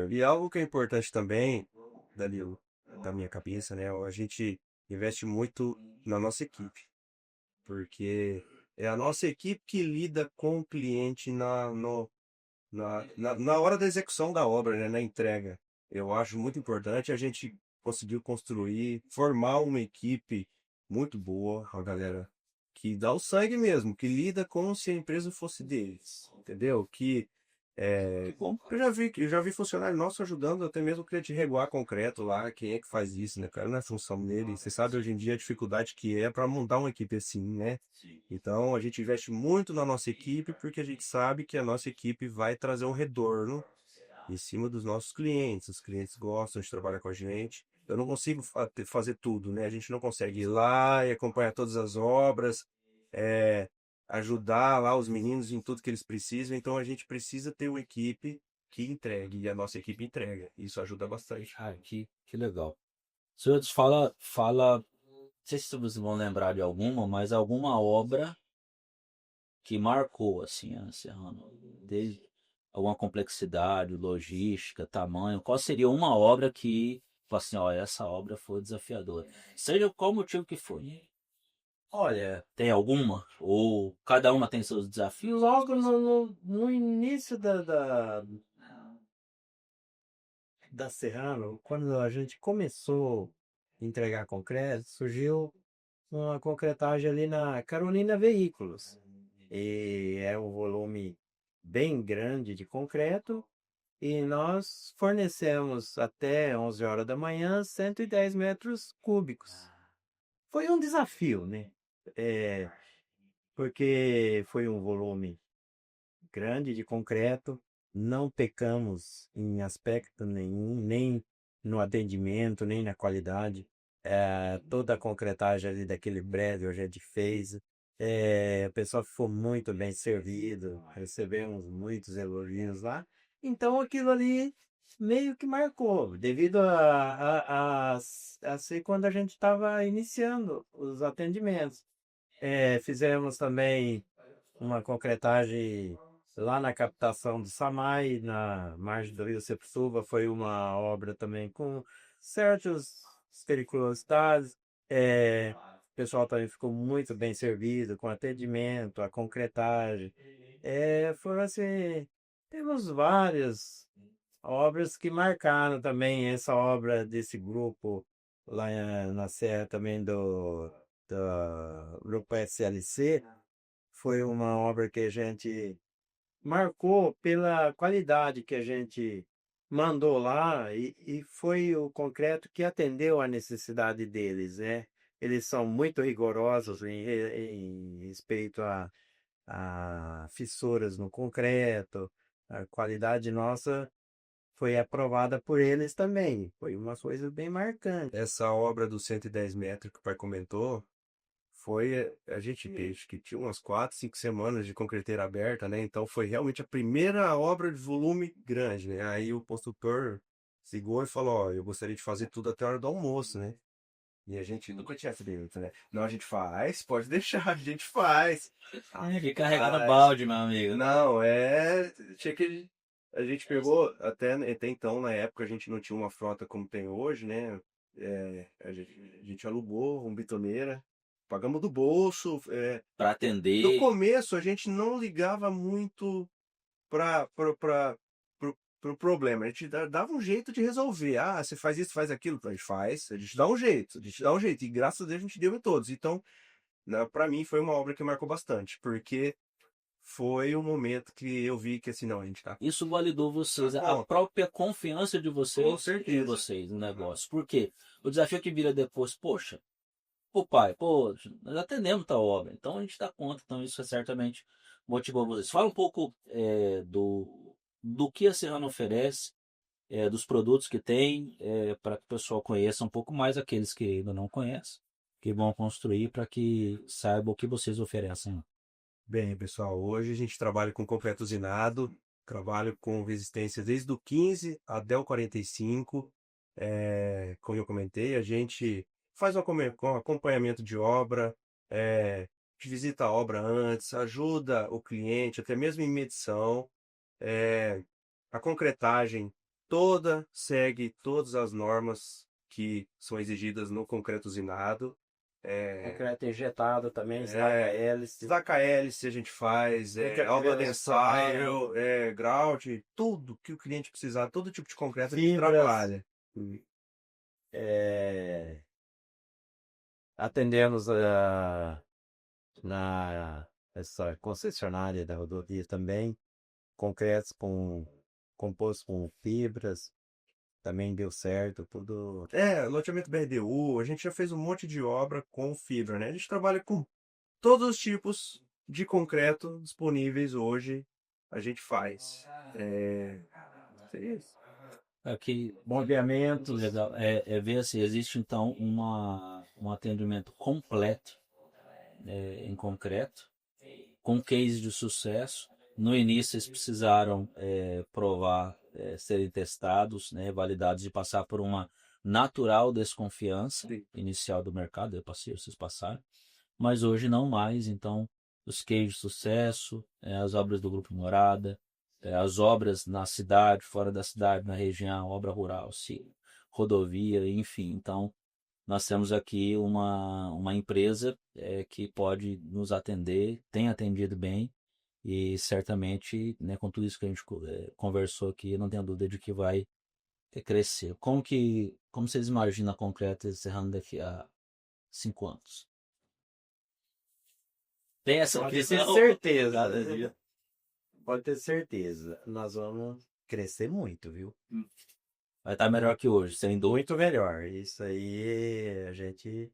E algo que é importante também, Danilo, da minha cabeça, né? A gente investe muito na nossa equipe, porque é a nossa equipe que lida com o cliente na hora da execução da obra, né? Na entrega. Eu acho muito importante a gente conseguiu construir, formar uma equipe muito boa, a galera que dá o sangue mesmo, que lida como se a empresa fosse deles, entendeu? Eu já vi funcionário nosso ajudando até mesmo o cliente reguar concreto lá. Quem é que faz isso, né, cara? Não é função dele. Você sabe hoje em dia a dificuldade que é para montar uma equipe assim, né? Então a gente investe muito na nossa equipe porque a gente sabe que a nossa equipe vai trazer um retorno em cima dos nossos clientes. Os clientes gostam de trabalhar com a gente. Eu não consigo fazer tudo, né? A gente não consegue ir lá e acompanhar todas as obras. É, ajudar lá os meninos em tudo que eles precisam. Então a gente precisa ter uma equipe que entregue e a nossa equipe entrega. Isso ajuda bastante. Ah, que legal. Senhores, não sei se vocês vão lembrar de alguma, mas alguma obra que marcou, assim, a Serrano, desde alguma complexidade, logística, tamanho, qual seria uma obra que, fala assim, ó, essa obra foi desafiadora, seja qual motivo que for. Olha, Tem alguma? Ou cada uma tem seus desafios? logo no início da Serrano, quando a gente começou a entregar concreto, surgiu uma concretagem ali na Carolina Veículos. E é um volume bem grande de concreto e nós fornecemos até 11 horas da manhã 110 metros cúbicos. Foi um desafio, né? É, porque foi um volume grande de concreto, não pecamos em aspecto nenhum, nem no atendimento, nem na qualidade. Toda a concretagem ali daquele prédio a gente fez. O pessoal ficou muito bem servido, recebemos muitos elogios lá. Então aquilo ali meio que marcou, devido a ser quando a gente estava iniciando os atendimentos. Fizemos também uma concretagem lá na captação do Samai, na margem do Rio Sepsuba, foi uma obra também com certas periculosidades. O pessoal também ficou muito bem servido com atendimento, a concretagem. Foram assim, temos várias obras que marcaram também essa obra desse grupo lá na Serra também do grupo SLC. Foi uma obra que a gente marcou pela qualidade que a gente mandou lá e foi o concreto que atendeu a necessidade deles, né? Eles são muito rigorosos em respeito a fissuras no concreto. A qualidade nossa foi aprovada por eles também. Foi uma coisa bem marcante. Essa obra dos 110 metros que o pai comentou, foi, a gente acho que tinha umas 4, 5 semanas de concreteira aberta, né? Então foi realmente a primeira obra de volume grande, né? Aí o construtor ligou e falou, ó, eu gostaria de fazer tudo até a hora do almoço, né? E a gente nunca tinha feito, né? Não, a gente faz, pode deixar, a gente faz. Que carregando Faz. balde, meu amigo. Não, tinha que. A gente pegou, até então, na época, a gente não tinha uma frota como tem hoje, né? A gente alugou uma bitoneira, pagamos do bolso. Pra No atender. começo, a gente não ligava muito pro problema. A gente dava um jeito de resolver. Ah, você faz isso, faz aquilo. A gente faz, a gente dá um jeito, a gente dá um jeito. E graças a Deus a gente deu em todos. Então, né, para mim, foi uma obra que marcou bastante, porque foi um momento que eu vi que assim, não, a gente tá. Isso validou vocês, a Bom, própria confiança de com vocês em certeza. vocês, no negócio. Por quê? O desafio que vira depois, poxa, pô pai, pô, nós atendemos tal obra, então a gente dá conta, então isso certamente motivou vocês. Fala um pouco do que a Serrana oferece, dos produtos que tem, para que o pessoal conheça um pouco mais aqueles que ainda não conhecem, que vão construir para que saibam o que vocês oferecem. Bem, pessoal, hoje a gente trabalha com concreto usinado, trabalho com resistência desde o 15 até o 45. Como eu comentei, a gente faz um acompanhamento de obra, a gente visita a obra antes, ajuda o cliente, até mesmo em medição. A concretagem toda segue todas as normas que são exigidas no concreto usinado. Concreto injetado também, estaca hélice. Estaca hélice a gente faz, obra de ensaio, grout, tudo que o cliente precisar, todo tipo de concreto a gente Fibras. trabalha. Atendemos na essa concessionária da rodovia também, concretos composto com fibras, também deu certo, tudo. Loteamento BRDU, a gente já fez um monte de obra com fibra, né? A gente trabalha com todos os tipos de concreto disponíveis hoje, a gente faz. Seria isso. Aqui, Bombeamento, legal, ver se existe então um atendimento completo em concreto, com case de sucesso. No início eles precisaram provar, serem testados, né, validados e passar por uma natural desconfiança inicial do mercado. Eu passei, vocês passaram, mas hoje não mais. Então, os cases de sucesso, as obras do Grupo Morada, as obras na cidade, fora da cidade, na região, obra rural, rodovia, enfim. Então, nós temos aqui uma empresa que pode nos atender, tem atendido bem e certamente, né, com tudo isso que a gente conversou aqui, não tenho dúvida de que vai crescer. Como vocês imaginam a Concreta Serrana daqui a 5 anos? Tem essa pode ter visão? certeza. Pode ter certeza. Nós vamos crescer muito, viu? Vai estar melhor que hoje, sem dúvida. Muito melhor. Isso aí a gente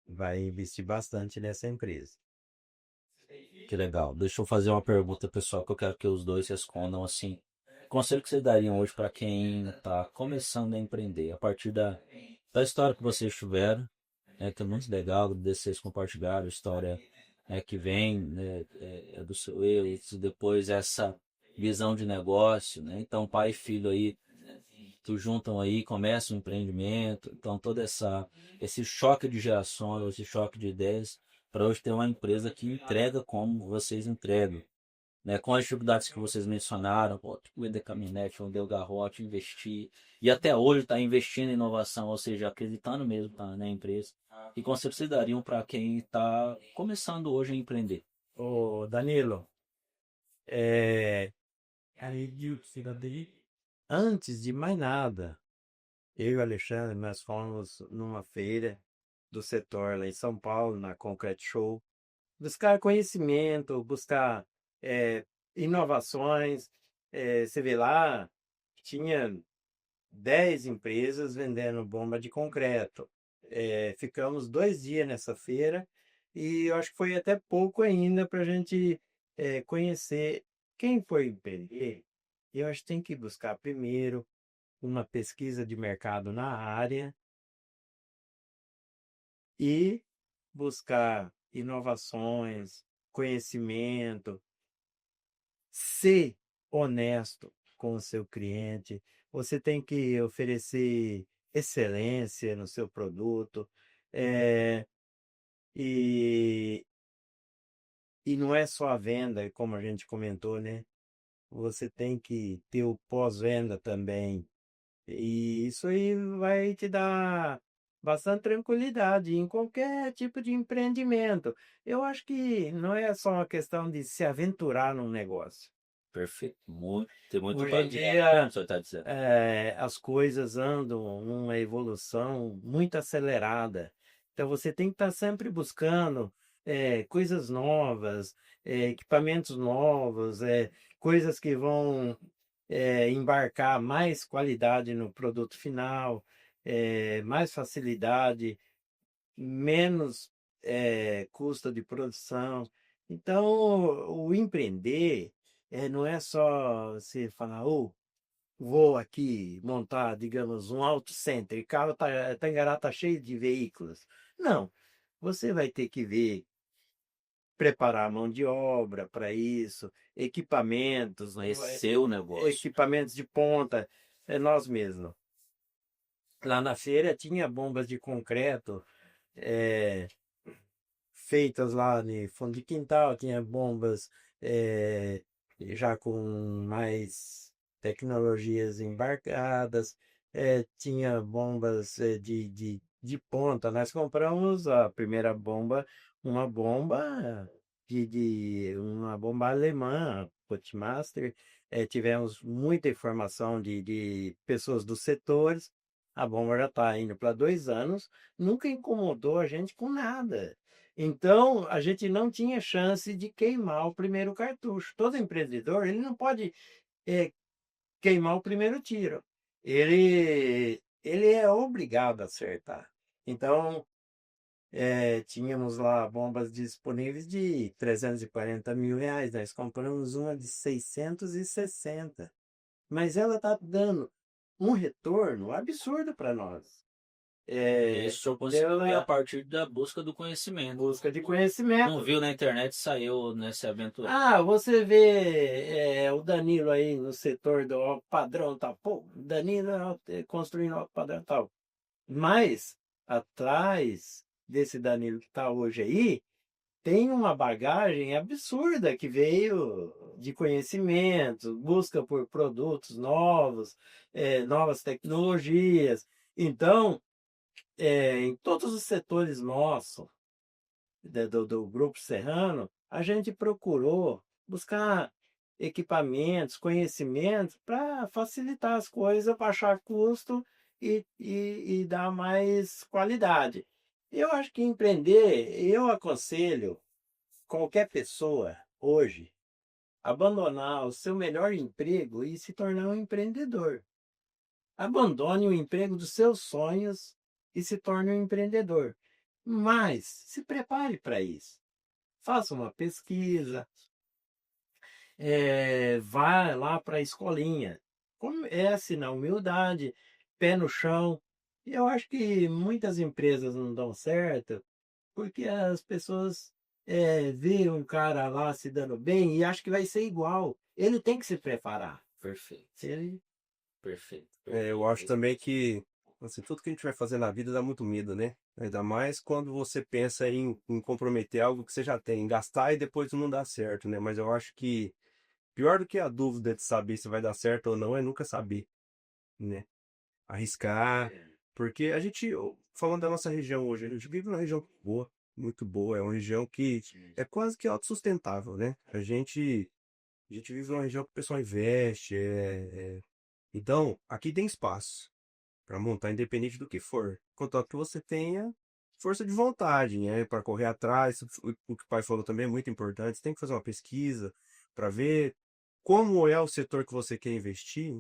vai investir bastante nessa empresa. Que legal. Deixa eu fazer uma pergunta, pessoal, que eu quero que os dois respondam assim. Conselho que vocês dariam hoje para quem está começando a empreender, a partir da história que vocês tiveram, que é muito legal, de vocês compartilharam, a história que vem, né, do seu eu, e depois essa visão de negócio, né? Então, pai e filho aí, tu juntam aí, começam um empreendimento, então todo esse choque de gerações, esse choque de ideias, para hoje ter uma empresa que entrega como vocês entregam. né? Com as dificuldades que vocês mencionaram, pô, vender caminhonete, vender o garrote, investir, e até hoje está investindo em inovação, ou seja, acreditando mesmo tá, na empresa. Que conselhos vocês dariam para quem está começando hoje a empreender? Ô, Danilo, é, antes de mais nada, eu e o Alexandre, nós fomos numa feira do setor lá em São Paulo, na Concrete Show, buscar conhecimento, buscar é, inovações. Você vê lá, tinha 10 empresas vendendo bomba de concreto. Ficamos 2 dias nessa feira e eu acho que foi até pouco ainda para a gente conhecer quem foi empreender. Eu acho que tem que buscar primeiro uma pesquisa de mercado na área e buscar inovações, conhecimento, ser honesto com o seu cliente. Você tem que oferecer excelência no seu produto. eh, e, e não é só a venda, como a gente comentou, né? Você tem que ter o pós-venda também. E isso aí vai te dar bastante tranquilidade em qualquer tipo de empreendimento. Eu acho que não é só uma questão de se aventurar num negócio. Perfeito. Muito, tem muito Hoje para em agregar, como dia, o senhor está dizendo. as coisas andam numa evolução muito acelerada. Então, você tem que estar sempre buscando coisas novas, equipamentos novos, coisas que vão embarcar mais qualidade no produto final, mais facilidade, menos custo de produção. Então, o empreender não é só você falar, vou aqui montar, digamos, um auto center, e carro Tangará está cheio de veículos. Não, você vai ter que ver, preparar a mão de obra para isso, equipamentos, Conhecer o negócio. equipamentos de ponta, é nós mesmos. Lá na feira tinha bombas de concreto, é, feitas lá no fundo de quintal, tinha bombas já com mais tecnologias embarcadas, tinha bombas de ponta. Nós compramos a primeira bomba, uma bomba uma bomba alemã, Potmaster. Tivemos muita informação de pessoas dos setores. A bomba já está indo para 2 anos, nunca incomodou a gente com nada. Então, a gente não tinha chance de queimar o primeiro cartucho. Todo empreendedor, ele não pode queimar o primeiro tiro. Ele é obrigado a acertar. Então, tínhamos lá bombas disponíveis de R$ 340 mil. Nós compramos uma de 660. Mas ela está dando um retorno absurdo para nós. Isso o senhor conseguiu a Pela partir da busca do conhecimento. busca de Não conhecimento. viu na internet, saiu nessa aventura. Você vê o Danilo aí no setor do alto padrão tal. Pô, Danilo construindo alto padrão tal. Mas, atrás desse Danilo que está hoje aí, tem uma bagagem absurda que veio de conhecimento, busca por produtos novos, novas tecnologias. Então, em todos os setores nossos, do Grupo Serrano, a gente procurou buscar equipamentos, conhecimentos para facilitar as coisas, baixar custo e dar mais qualidade. Eu acho que empreender, eu aconselho qualquer pessoa hoje abandonar o seu melhor emprego e se tornar um empreendedor. Abandone o emprego dos seus sonhos e se torne um empreendedor. Mas se prepare para isso. Faça uma pesquisa, vá lá para a escolinha. Comece na humildade, pé no chão. E eu acho que muitas empresas não dão certo porque as pessoas veem um cara lá se dando bem e acham que vai ser igual. Ele tem que se preparar. Perfeito, Se ele perfeito. Eu acho também que assim, tudo que a gente vai fazer na vida dá muito medo, né? Ainda mais quando você pensa em comprometer algo que você já tem, em gastar e depois não dá certo, né? Mas eu acho que Pior do que a dúvida de saber se vai dar certo ou não é nunca saber, né? Arriscar, porque a gente, falando da nossa região hoje, a gente vive numa região boa, muito boa, é uma região que é quase que autossustentável, né? A gente vive numa região que o pessoal investe, então aqui tem espaço para montar independente do que for, contanto que você tenha força de vontade, né? Para correr atrás, o que o pai falou também é muito importante, você tem que fazer uma pesquisa para ver como é o setor que você quer investir,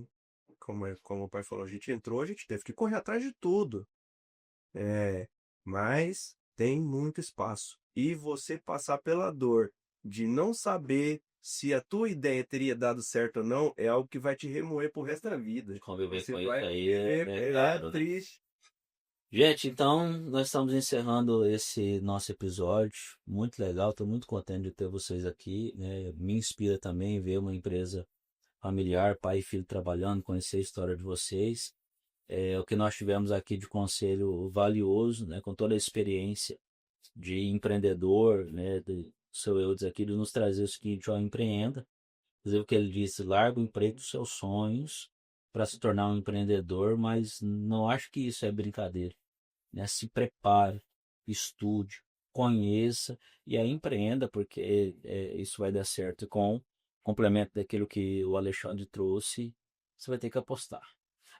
como o pai falou, a gente entrou, a gente teve que correr atrás de tudo. Mas tem muito espaço. E você passar pela dor de não saber se a tua ideia teria dado certo ou não, é algo que vai te remoer pro resto da vida. Conviver Você com isso vai aí é viver, claro, né? triste. Gente, então nós estamos encerrando esse nosso episódio. Muito legal, estou muito contente de ter vocês aqui, né? Me inspira também ver uma empresa familiar, pai e filho trabalhando, conhecer a história de vocês. O que nós tivemos aqui de conselho valioso, né? Com toda a experiência de empreendedor, né? Do seu Eudes aqui, de nos trazer o seguinte: ó, empreenda. Inclusive o que ele disse: larga o emprego dos seus sonhos para se tornar um empreendedor, mas não acho que isso é brincadeira, né? Se prepare, estude, conheça e aí empreenda, porque isso vai dar certo. Com complemento daquilo que o Alexandre trouxe, você vai ter que apostar.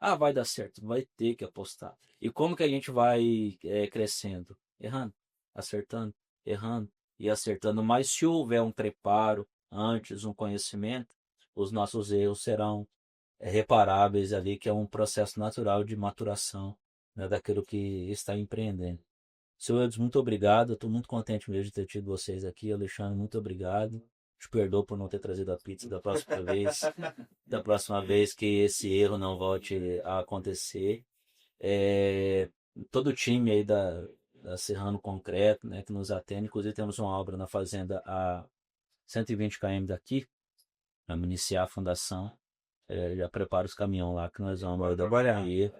Ah, vai dar certo, vai ter que apostar. E como que a gente vai crescendo? Errando, acertando, errando e acertando. Mas se houver um preparo antes, um conhecimento, os nossos erros serão reparáveis ali, que é um processo natural de maturação, né, daquilo que está empreendendo. Seu Eudes, muito obrigado. Estou muito contente mesmo de ter tido vocês aqui. Alexandre, muito obrigado. Te perdoo por não ter trazido a pizza da próxima vez. Da próxima vez que esse erro não volte a acontecer. Todo o time aí da Serrano Concreto, né, que nos atende. Inclusive temos uma obra na fazenda a 120 km daqui. Vamos iniciar a fundação. Já prepara os caminhões lá que nós vamos trabalhar aí,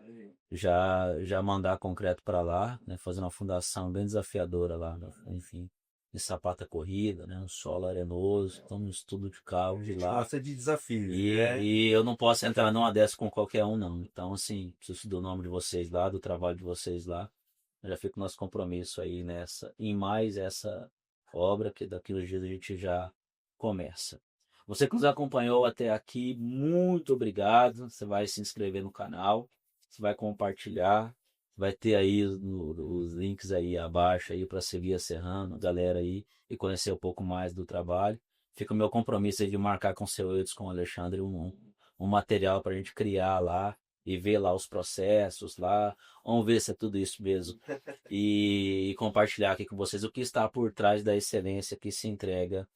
já mandar concreto para lá, né, fazer uma fundação bem desafiadora lá, né, enfim, de sapata corrida, né, um solo arenoso, então um estudo de carro de lá. Gosta de desafios, E, né? e eu não posso entrar numa dessa com qualquer um, não. Então, assim, preciso do nome de vocês lá, do trabalho de vocês lá. Já fica o nosso compromisso aí em mais essa obra, que daqui uns dias a gente já começa. Você que nos acompanhou até aqui, muito obrigado. Você vai se inscrever no canal, você vai compartilhar, vai ter aí os links aí abaixo aí para seguir a Serrano, a galera aí, e conhecer um pouco mais do trabalho. Fica o meu compromisso aí de marcar com o seu Eudes, com o Alexandre, um material para a gente criar lá e ver lá os processos lá. Vamos ver se é tudo isso mesmo. E compartilhar aqui com vocês o que está por trás da excelência que se entrega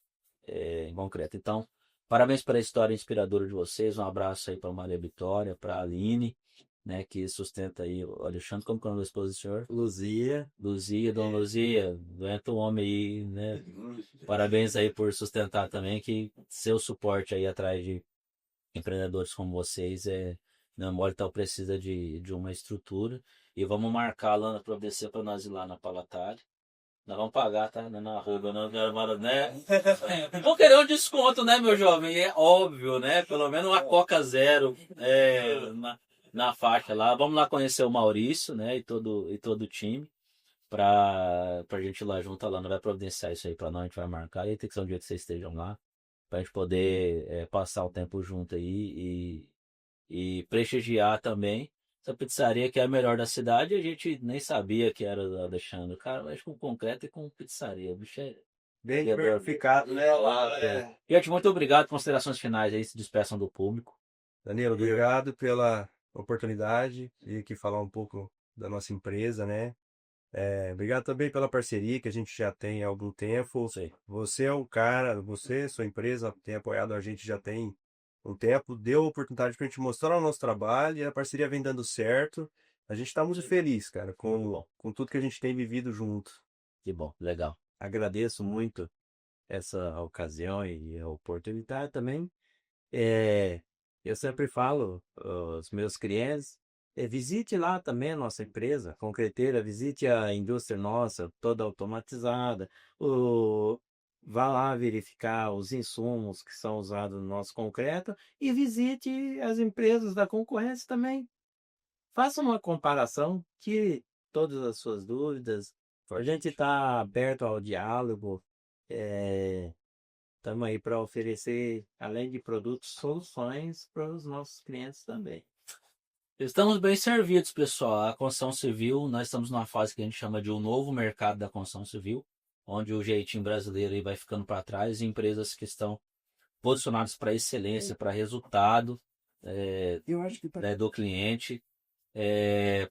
em concreto. Então, parabéns pela história inspiradora de vocês. Um abraço aí para a Maria Vitória, para a Aline, né, que sustenta aí o Alexandre. Como que é o nome da esposa do senhor? Luzia. Luzia, Dona Luzia, aguenta o homem aí, né? Parabéns aí por sustentar também, que seu suporte aí atrás de empreendedores como vocês não mole tal precisa de uma estrutura. E vamos marcar lá na Providencia para nós ir lá na Palatária. Nós vamos pagar, tá? Não é na arroba, não, né? Vou querer um desconto, né, meu jovem? É óbvio, né? Pelo menos uma Coca Zero na faixa lá. Vamos lá conhecer o Maurício, né? E todo o time. Pra gente ir lá junto lá. Não vai providenciar isso aí pra nós, a gente vai marcar. E tem que ser um dia que vocês estejam lá. Pra gente poder passar o tempo junto aí e prestigiar também essa pizzaria que é a melhor da cidade. A gente nem sabia que era do Alexandre. Cara, mas com concreto e com pizzaria. O bicho é Bem quebra. diversificado, né? Gente, muito obrigado. Considerações finais aí, se despeçam do público. Danilo, obrigado pela oportunidade de aqui falar um pouco da nossa empresa, né? Obrigado também pela parceria que a gente já tem há algum tempo. Sei. Você é um cara, sua empresa tem apoiado a gente já tem um tempo, deu oportunidade para a gente mostrar o nosso trabalho e a parceria vem dando certo. A gente está muito feliz, cara, com tudo que a gente tem vivido junto. Que bom, legal. Agradeço muito essa ocasião e a oportunidade também. Eu sempre falo aos meus clientes, visite lá também a nossa empresa, Concreteira, visite a indústria nossa, toda automatizada. vá lá verificar os insumos que são usados no nosso concreto e visite as empresas da concorrência também. Faça uma comparação, tire todas as suas dúvidas. A gente está aberto ao diálogo. Estamos aí para oferecer, além de produtos, soluções para os nossos clientes também. Estamos bem servidos, pessoal. A construção civil, nós estamos numa fase que a gente chama de um novo mercado da construção civil, onde o jeitinho brasileiro aí vai ficando para trás e empresas que estão posicionadas para excelência, para resultado Eu acho que do cliente,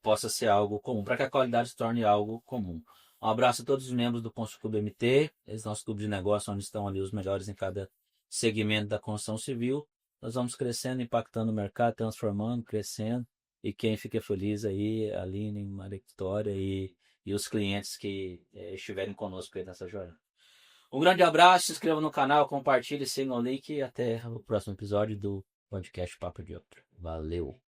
possa ser algo comum, para que a qualidade se torne algo comum. Um abraço a todos os membros do Constru Clube MT, esse nosso clube de negócio, onde estão ali os melhores em cada segmento da construção civil. Nós vamos crescendo, impactando o mercado, transformando, crescendo. E quem fica feliz aí, a Aline, Maria Vitória e os clientes que estiverem conosco aí nessa jornada. Um grande abraço, se inscreva no canal, compartilhe, sigam o link e até o próximo episódio do podcast Papo de Obra. Valeu!